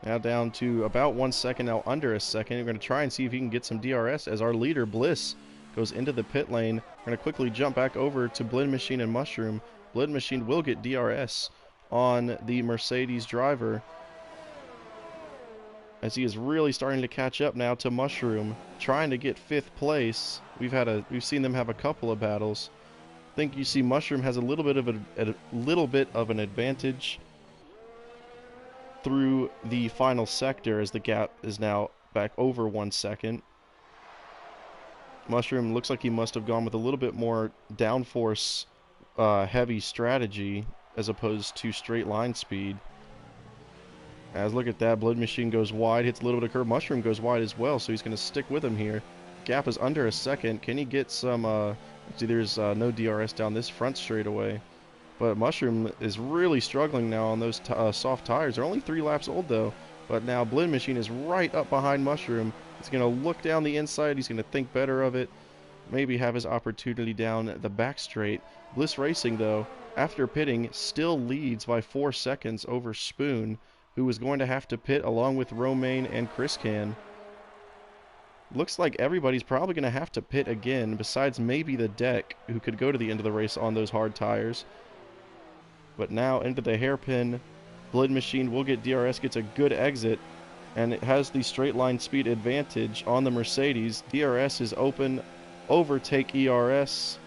Now down to about 1 second, now under a second. We're going to try and see if he can get some DRS as our leader, Bliss, goes into the pit lane. We're going to quickly jump back over to Blend Machine and Mushroom. Blend Machine will get DRS on the Mercedes driver, as he is really starting to catch up now to Mushroom, trying to get 5th place. We've seen them have a couple of battles. I think you see Mushroom has a little bit of an advantage through the final sector, as the gap is now back over 1 second. Mushroom looks like he must have gone with a little bit more downforce heavy strategy as opposed to straight line speed. As look at that, Blood Machine goes wide, hits a little bit of curve. Mushroom goes wide as well, so he's going to stick with him here. gap is under a second. Can he get some, actually there's no DRS down this front straightaway. But Mushroom is really struggling now on those soft tires. They're only 3 laps old though. But now Blend Machine is right up behind Mushroom. He's going to look down the inside. He's going to think better of it. Maybe have his opportunity down the back straight. Bliss Racing though, after pitting, still leads by 4 seconds over Spoon, who is going to have to pit along with Romaine and Chris Can. Looks like everybody's probably going to have to pit again, besides maybe the deck, who could go to the end of the race on those hard tires. But now into the hairpin, Blend Machine will get DRS, gets a good exit, and it has the straight line speed advantage on the Mercedes. DRS is open, overtake ERS.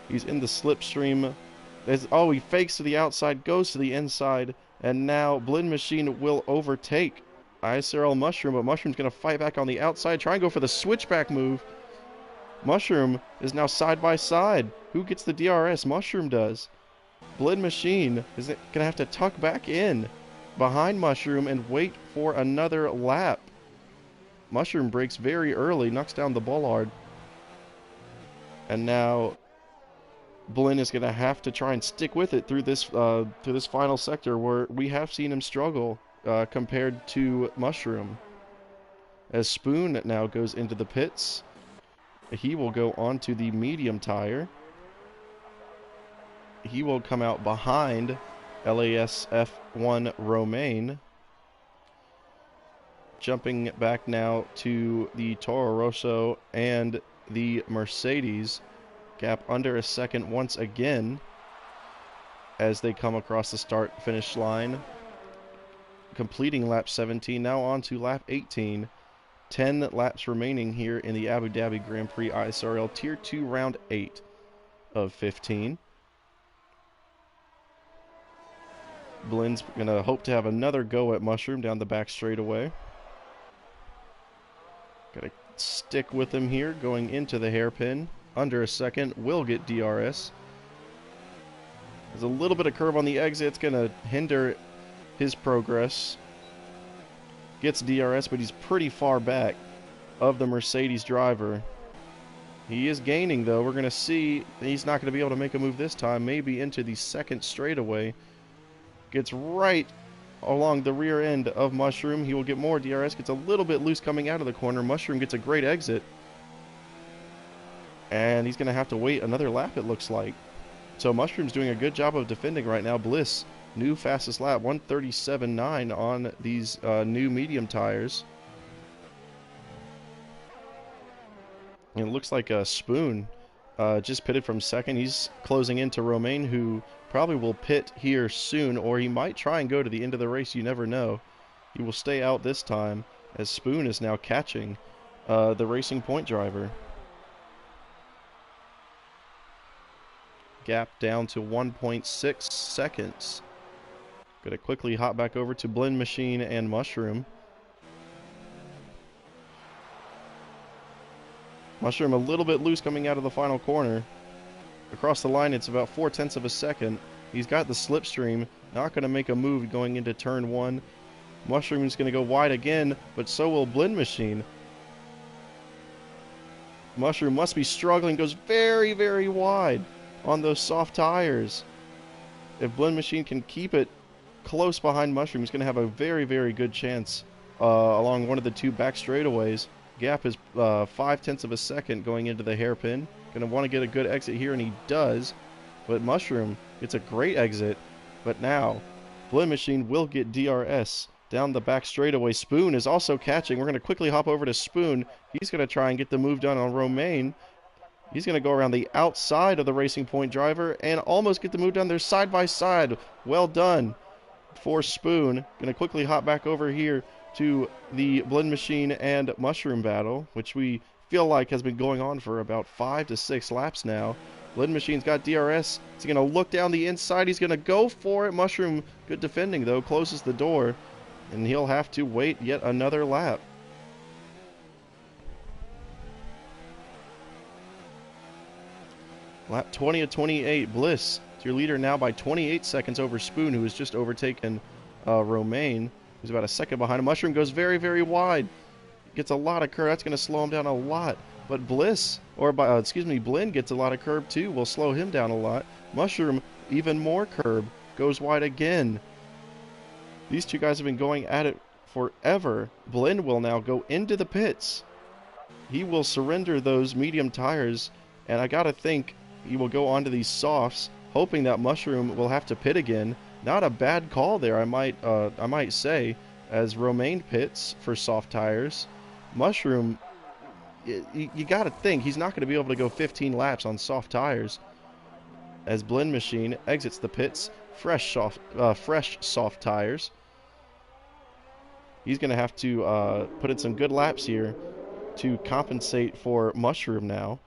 He's in the slipstream. He fakes to the outside, goes to the inside, and now Blend Machine will overtake ISRL Mushroom, but Mushroom's going to fight back on the outside, try and go for the switchback move. Mushroom is now side by side. Who gets the DRS? Mushroom does. Blend Machine is going to have to tuck back in behind Mushroom and wait for another lap. Mushroom breaks very early, knocks down the bollard. And now Blend is going to have to try and stick with it through this final sector where we have seen him struggle compared to Mushroom. As Spoon now goes into the pits, he will go onto the medium tire. He will come out behind LAS F1 Romaine. Jumping back now to the Toro Rosso and the Mercedes. Gap under a second once again as they come across the start-finish line. Completing lap 17, now on to lap 18. 10 laps remaining here in the Abu Dhabi Grand Prix ISRL Tier 2 Round 8 of 15. Blend's going to hope to have another go at Mushroom down the back straightaway. Got to stick with him here going into the hairpin. Under a second, will get DRS. There's a little bit of curve on the exit. It's going to hinder his progress. Gets DRS, but he's pretty far back of the Mercedes driver. He is gaining, though. We're going to see he's not going to be able to make a move this time. Maybe into the second straightaway. Gets right along the rear end of Mushroom. He will get more DRS. Gets a little bit loose coming out of the corner. Mushroom gets a great exit. And he's going to have to wait another lap, it looks like. So Mushroom's doing a good job of defending right now. Bliss, new fastest lap, 1:37.9 on these new medium tires. And it looks like Spoon just pitted from second. He's closing into Romaine, who probably will pit here soon, or he might try and go to the end of the race. You never know. He will stay out this time, as Spoon is now catching the Racing Point driver. Gap down to 1.6 seconds. Going to quickly hop back over to Blend Machine and Mushroom. Mushroom a little bit loose coming out of the final corner. Across the line, it's about 0.4 of a second. He's got the slipstream. Not going to make a move going into turn 1. Mushroom is going to go wide again, but so will Blend Machine. Mushroom must be struggling. Goes very, very wide on those soft tires. If Blend Machine can keep it close behind Mushroom, he's going to have a very, very good chance along one of the two back straightaways. Gap is 0.5 of a second going into the hairpin. Going to want to get a good exit here, and he does. But Mushroom gets a great exit. But now, Blend Machine will get DRS down the back straightaway. Spoon is also catching. We're going to quickly hop over to Spoon. He's going to try and get the move done on Romaine. He's going to go around the outside of the Racing Point driver and almost get the move done. They're side by side. Well done for Spoon. Going to quickly hop back over here to the Blend Machine and Mushroom battle, which we feel like has been going on for about 5 to 6 laps now. Blend Machine's got DRS. He's going to look down the inside. He's going to go for it. Mushroom, good defending though, closes the door, and he'll have to wait yet another lap. Lap 20 of 28. Bliss, your leader now by 28 seconds over Spoon, who has just overtaken Romaine, who's about a second behind him. Mushroom goes very, very wide. gets a lot of curb. That's going to slow him down a lot. But Bliss, or Blinn gets a lot of curb too. Will slow him down a lot. Mushroom, even more curb. Goes wide again. These two guys have been going at it forever. Blinn will now go into the pits. He will surrender those medium tires, and I gotta think he will go onto these softs, hoping that Mushroom will have to pit again. Not a bad call there, I might say, as Romain pits for soft tires. Mushroom, you gotta think he's not going to be able to go 15 laps on soft tires. As Blinn Machine exits the pits, fresh soft tires. He's going to have to put in some good laps here to compensate for Mushroom now.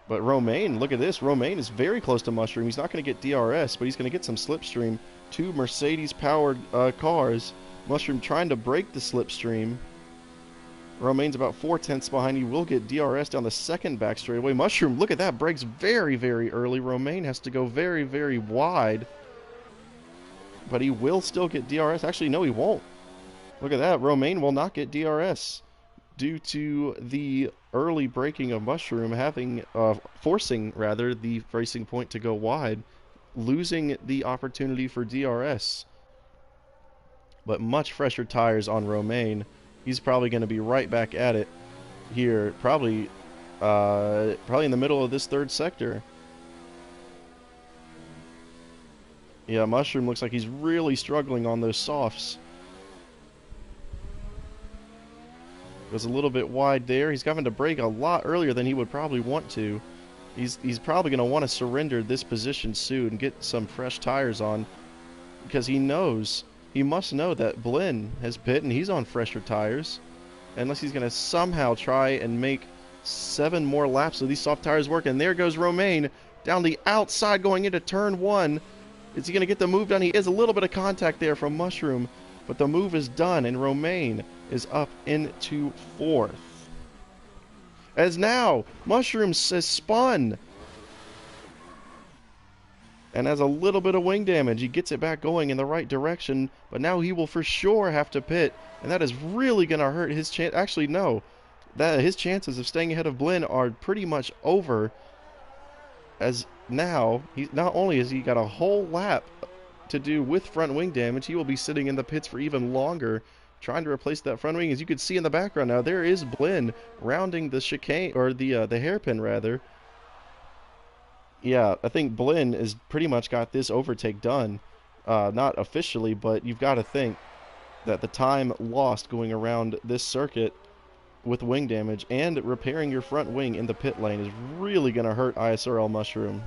But Romain, look at this. Romain is very close to Mushroom. He's not going to get DRS, but he's going to get some slipstream. Two Mercedes-powered cars. Mushroom trying to break the slipstream. Romain's about 4/10 behind. He will get DRS down the second back straightaway. Mushroom, look at that. Brakes very, very early. Romain has to go very, very wide. But he will still get DRS. Actually, no, he won't. Look at that. Romain will not get DRS due to the early braking of Mushroom forcing the racing point to go wide, losing the opportunity for DRS. But much fresher tires on Romain. He's probably going to be right back at it here, probably in the middle of this third sector. Yeah, Mushroom looks like he's really struggling on those softs. Goes a little bit wide there. He's having to brake a lot earlier than he would probably want to. He's probably going to want to surrender this position soon and get some fresh tires on, because he must know that Blinn has pit and he's on fresher tires, unless he's going to somehow try and make 7 more laps of these soft tires work. And there goes Romain down the outside going into turn 1. Is he going to get the move done? He is. A little bit of contact there from Mushroom, but the move is done, and Romain is up into 4th. As now, Mushroom has spun and has a little bit of wing damage. He gets it back going in the right direction, but now he will for sure have to pit, and that is really going to hurt his chance. Actually, no. His chances of staying ahead of Blinn are pretty much over, as now, not only has he got a whole lap to do with front wing damage, he will be sitting in the pits for even longer, trying to replace that front wing. As you can see in the background now, there is Blinn rounding the chicane, or the hairpin rather. Yeah, I think Blinn has pretty much got this overtake done. Not officially, but you've got to think that the time lost going around this circuit with wing damage and repairing your front wing in the pit lane is really going to hurt ISRL Mushroom.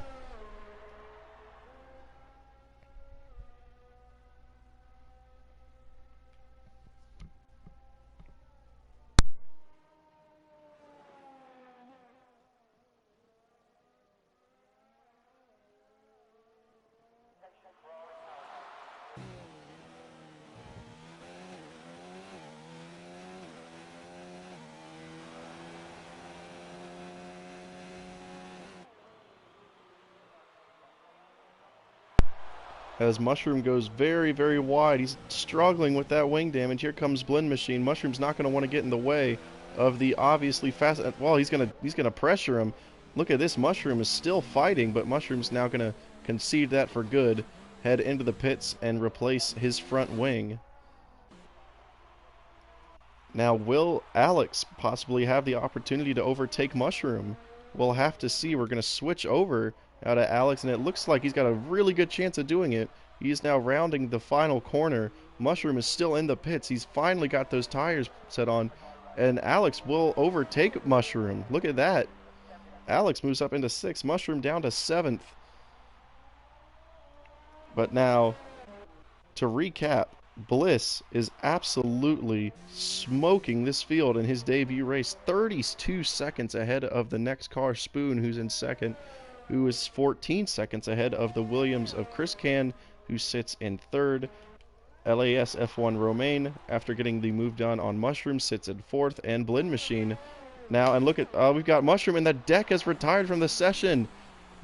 As Mushroom goes very, very wide. He's struggling with that wing damage. Here comes Blinn Machine. Mushroom's not going to want to get in the way of the obviously fast. Well, he's gonna pressure him. Look at this. Mushroom is still fighting, but Mushroom's now going to concede that for good. Head into the pits and replace his front wing. Now, will Alex possibly have the opportunity to overtake Mushroom? We'll have to see. We're going to switch over out of Alex, and it looks like he's got a really good chance of doing it. He's now rounding the final corner. Mushroom is still in the pits. He's finally got those tires set on, and Alex will overtake Mushroom. Look at that. Alex moves up into 6th, Mushroom down to 7th. But now, to recap, Bliss is absolutely smoking this field in his debut race. 32 seconds ahead of the next car, Spoon, who's in 2nd. Who is 14 seconds ahead of the Williams of Chris Can, who sits in 3rd. LAS F1 Romain, after getting the move done on Mushroom, sits in 4th. And Blinn Machine now, and look at, we've got Mushroom, and the deck has retired from the session.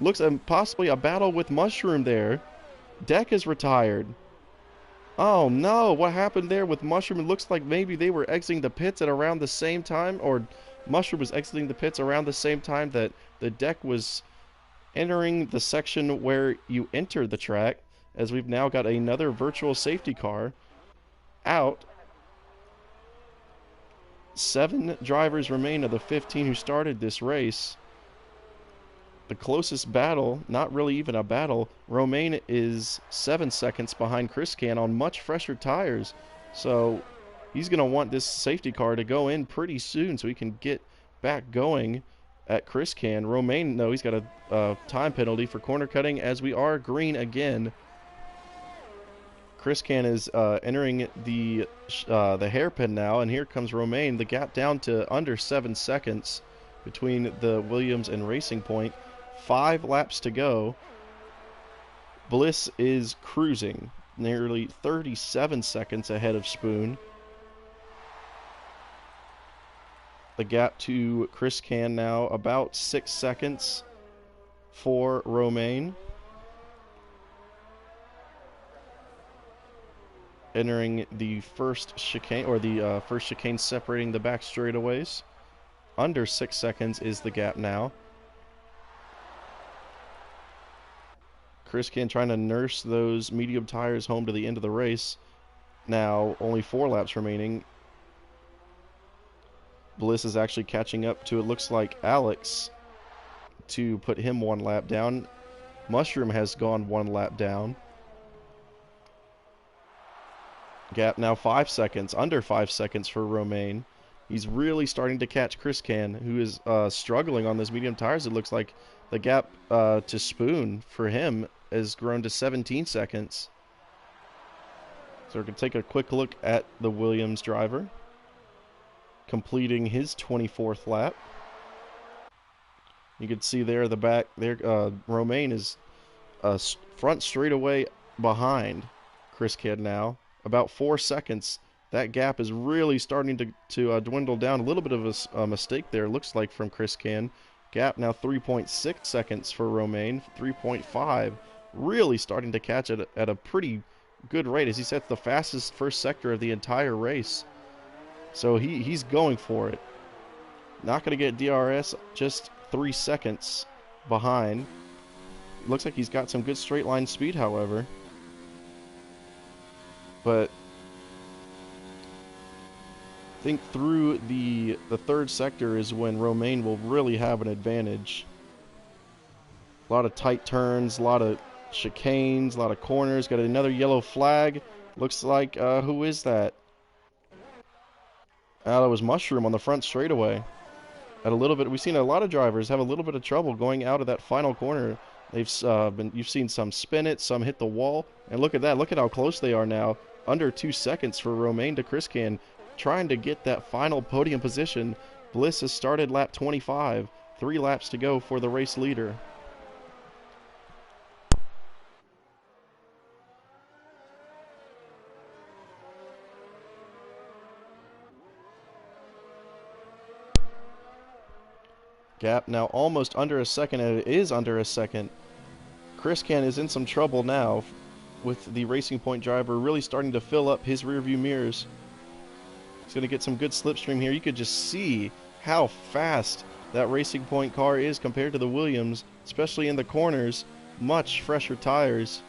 Looks possibly a battle with Mushroom there. Deck is retired. Oh no, what happened there with Mushroom? It looks like maybe they were exiting the pits at around the same time, or Mushroom was exiting the pits around the same time that the deck was entering the section where you enter the track, as we've now got another virtual safety car out. 7 drivers remain of the 15 who started this race. The closest battle, not really even a battle, Romain is 7 seconds behind Chris Can on much fresher tires. So he's going to want this safety car to go in pretty soon so he can get back going at Chris Can. Romain, no, he's got a time penalty for corner cutting as we are green again. Chris Can is entering the hairpin now, and here comes Romain. The gap down to under 7 seconds between the Williams and Racing Point. 5 laps to go. Bliss is cruising, nearly 37 seconds ahead of Spoon. The gap to Chris Can now about 6 seconds for Romain. Entering the first chicane, or the first chicane separating the back straightaways. Under 6 seconds is the gap now. Chris Can trying to nurse those medium tires home to the end of the race. Now only 4 laps remaining. Bliss is actually catching up to, it looks like, Alex to put him 1 lap down. Mushroom has gone 1 lap down. Gap now 5 seconds, under 5 seconds for Romain. He's really starting to catch Chris Can, who is struggling on those medium tires. It looks like the gap to Spoon for him has grown to 17 seconds. So we're going to take a quick look at the Williams driver completing his 24th lap. You can see there the back there, Romain is front straightaway behind Chris Can now. About 4 seconds. That gap is really starting to dwindle down. A little bit of a mistake there, looks like, from Chris Can. Gap now 3.6 seconds for Romain, 3.5. Really starting to catch it at a pretty good rate, as he sets the fastest first sector of the entire race. So he's going for it. Not going to get DRS, just 3 seconds behind. Looks like he's got some good straight line speed, however. But I think through the third sector is when Romain will really have an advantage. A lot of tight turns, a lot of chicanes, a lot of corners. Got another yellow flag. Looks like, who is that? That was Mushroom on the front straightaway. We've seen a lot of drivers have a little bit of trouble going out of that final corner. You've seen some spin it, some hit the wall, and look at that. Look at how close they are now. Under 2 seconds for Romain to Chris Can, trying to get that final podium position. Bliss has started lap 25. 3 laps to go for the race leader. Gap now almost under a second, and it is under a second. Chris Can is in some trouble now, with the Racing Point driver really starting to fill up his rearview mirrors. He's going to get some good slipstream here. You could just see how fast that Racing Point car is compared to the Williams, especially in the corners. Much fresher tires.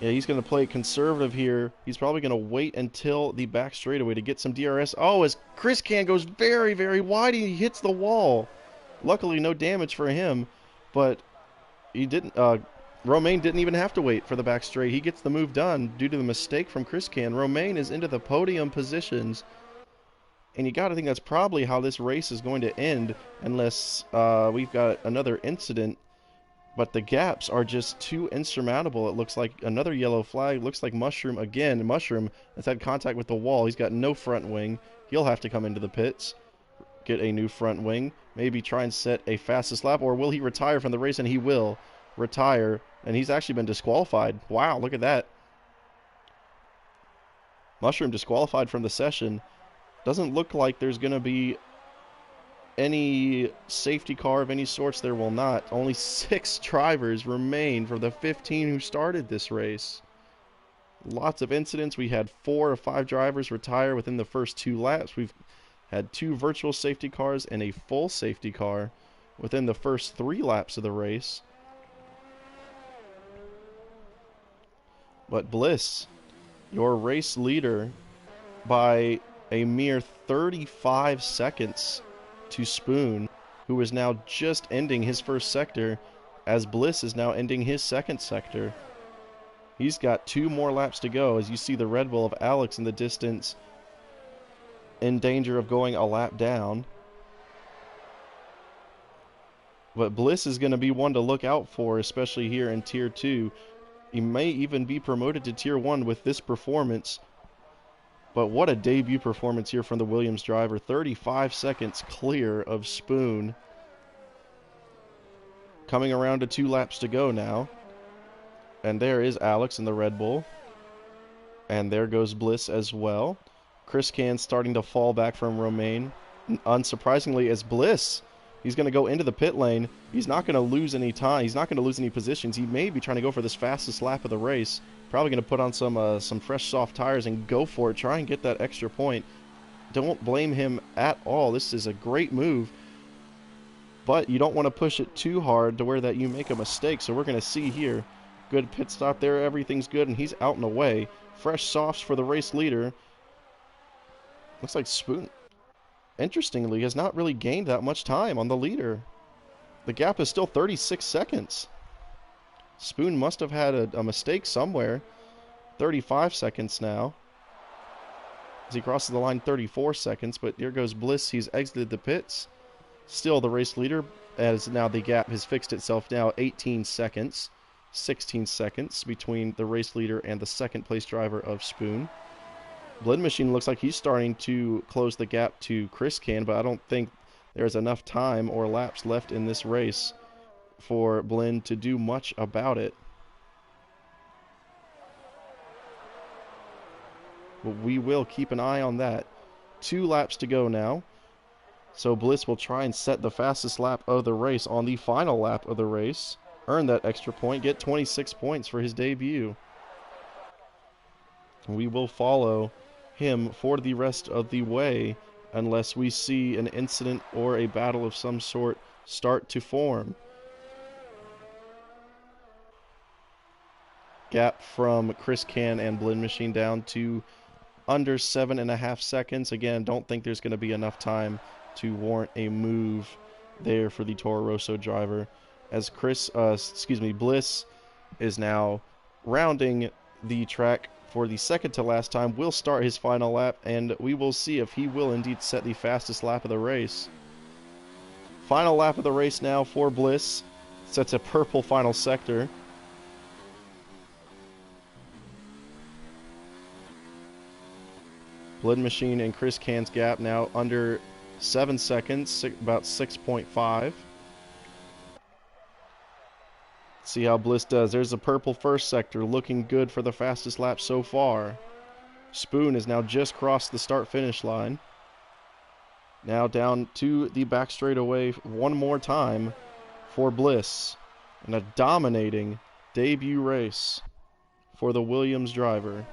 Yeah, he's going to play conservative here. He's probably going to wait until the back straightaway to get some DRS. Oh, as Chris Can goes very, very wide, he hits the wall. Luckily, no damage for him, but he didn't. Romain didn't even have to wait for the back straight. He gets the move done due to the mistake from Chris Can. Romain is into the podium positions, and you got to think that's probably how this race is going to end, unless we've got another incident. But the gaps are just too insurmountable. It looks like another yellow flag. Looks like Mushroom again. Mushroom has had contact with the wall. He's got no front wing. He'll have to come into the pits, get a new front wing, maybe try and set a fastest lap, or will he retire from the race? And he will retire, and he's actually been disqualified. Wow, look at that. Mushroom disqualified from the session. Doesn't look like there's going to be any safety car of any sorts. There will not. Only 6 drivers remain for the 15 who started this race. Lots of incidents. We had 4 or 5 drivers retire within the first 2 laps. We've had 2 virtual safety cars and a full safety car within the first 3 laps of the race. But Bliss, your race leader, by a mere 35 seconds to Spoon, who is now just ending his first sector, as Bliss is now ending his second sector. He's got 2 more laps to go, as you see the Red Bull of Alex in the distance in danger of going a lap down. But Bliss is going to be one to look out for, especially here in Tier 2. He may even be promoted to Tier 1 with this performance. But what a debut performance here from the Williams driver. 35 seconds clear of Spoon. Coming around to 2 laps to go now. And there is Alex in the Red Bull. And there goes Bliss as well. Chris Can starting to fall back from Romain. Unsurprisingly, as Bliss, he's going to go into the pit lane. He's not going to lose any time. He's not going to lose any positions. He may be trying to go for this fastest lap of the race. Probably going to put on some fresh soft tires and go for it. Try and get that extra point. Don't blame him at all. This is a great move. But you don't want to push it too hard to where that you make a mistake. So we're going to see here. Good pit stop there. Everything's good. And he's out and away. Fresh softs for the race leader. Looks like Spoon, interestingly, has not really gained that much time on the leader. The gap is still 36 seconds. Spoon must have had a mistake somewhere. 35 seconds now. As he crosses the line, 34 seconds. But here goes Bliss. He's exited the pits. Still the race leader, as now the gap has fixed itself now 18 seconds. 16 seconds between the race leader and the second place driver of Spoon. Blend Machine looks like he's starting to close the gap to Chris Can, but I don't think there's enough time or laps left in this race for Blend to do much about it. But we will keep an eye on that. 2 laps to go now. So Bliss will try and set the fastest lap of the race on the final lap of the race. Earn that extra point, get 26 points for his debut. We will follow him for the rest of the way unless we see an incident or a battle of some sort start to form. Gap from Chris Can and Blend Machine down to under 7.5 seconds. Again, don't think there's going to be enough time to warrant a move there for the Toro Rosso driver, as Bliss is now rounding the track for the second to last time. Will start his final lap, and we will see if he will indeed set the fastest lap of the race. Final lap of the race now for Bliss. Sets a purple final sector. Blend Machine and Chris Can's gap now under 7 seconds, about 6.5. See how Bliss does. There's a purple first sector, looking good for the fastest lap so far. Spoon has now just crossed the start-finish line. Now down to the back straightaway one more time for Bliss. And a dominating debut race for the Williams driver.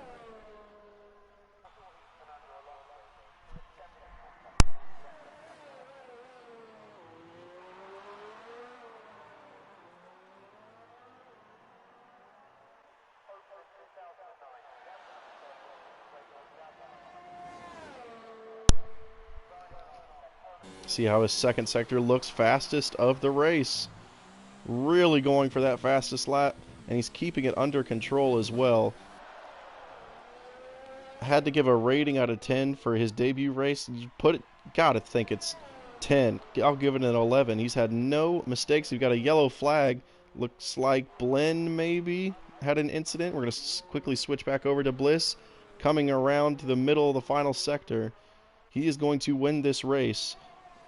See how his second sector looks, fastest of the race. Really going for that fastest lap, and he's keeping it under control as well. I had to give a rating out of 10 for his debut race. You gotta think it's 10. I'll give it an 11. He's had no mistakes. We've got a yellow flag. Looks like Blend maybe had an incident. We're going to quickly switch back over to Bliss. Coming around to the middle of the final sector. He is going to win this race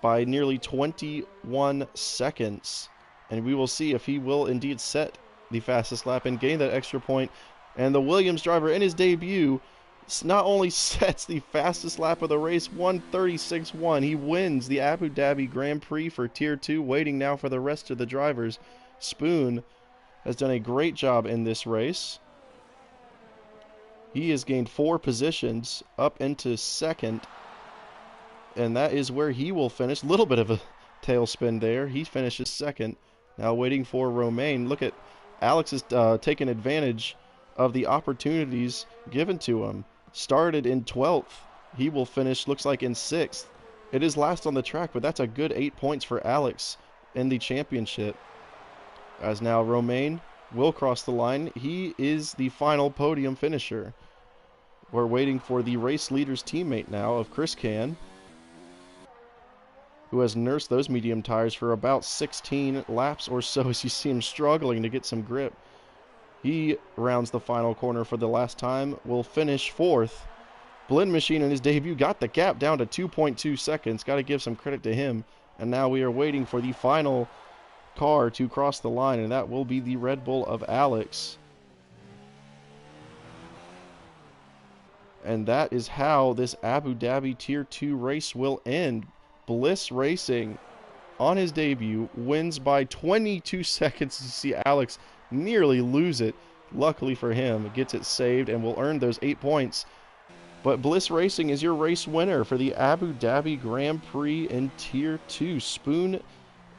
by nearly 21 seconds. And we will see if he will indeed set the fastest lap and gain that extra point. And the Williams driver in his debut not only sets the fastest lap of the race, 1:36.1. He wins the Abu Dhabi Grand Prix for Tier 2, waiting now for the rest of the drivers. Spoon has done a great job in this race. He has gained 4 positions up into second, and that is where he will finish. A little bit of a tailspin there. He finishes second. Now waiting for Romain. Look at Alex is taking advantage of the opportunities given to him. Started in 12th. He will finish, looks like, in 6th. It is last on the track, but that's a good 8 points for Alex in the championship. As now Romain will cross the line. He is the final podium finisher. We're waiting for the race leader's teammate now of Chris Can, who has nursed those medium tires for about 16 laps or so as you see him struggling to get some grip. He rounds the final corner for the last time, will finish 4th. Blend Machine in his debut got the gap down to 2.2 seconds. Got to give some credit to him. And now we are waiting for the final car to cross the line, and that will be the Red Bull of Alex. And that is how this Abu Dhabi Tier 2 race will end. Bliss Racing, on his debut, wins by 22 seconds. You see Alex nearly lose it. Luckily for him, gets it saved and will earn those 8 points. But Bliss Racing is your race winner for the Abu Dhabi Grand Prix in Tier 2. Spoon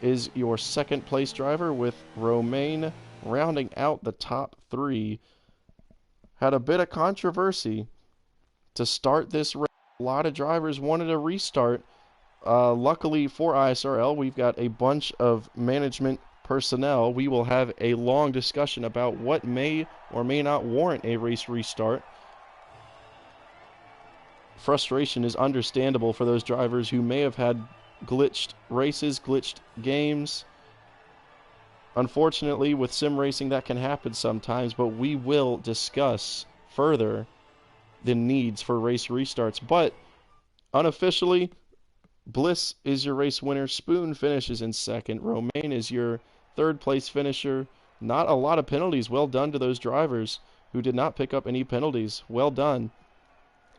is your second place driver, with Romain rounding out the top 3. Had a bit of controversy to start this race. A lot of drivers wanted a restart. Luckily for ISRL, we've got a bunch of management personnel. We will have a long discussion about what may or may not warrant a race restart. Frustration is understandable for those drivers who may have had glitched races, glitched games. Unfortunately, with sim racing, that can happen sometimes, but we will discuss further the needs for race restarts. But unofficially, Bliss is your race winner. Spoon finishes in second. Romain is your third place finisher. Not a lot of penalties. Well done to those drivers who did not pick up any penalties. Well done.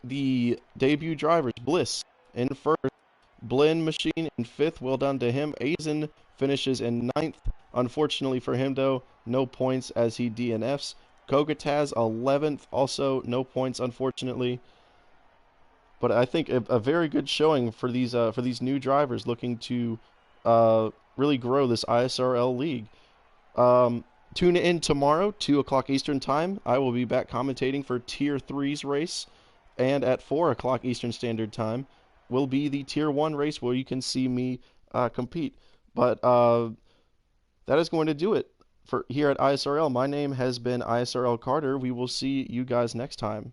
The debut drivers, Bliss in first, Blend Machine in 5th. Well done to him. Aizen finishes in 9th. Unfortunately for him, though, no points as he DNFs. Kogataz 11th. Also no points, unfortunately. But I think a very good showing for these new drivers looking to really grow this ISRL league. Tune in tomorrow, 2 o'clock Eastern Time. I will be back commentating for Tier 3's race. And at 4 o'clock Eastern Standard Time will be the Tier 1 race where you can see me compete. But that is going to do it for here at ISRL. My name has been ISRL Carter. We will see you guys next time.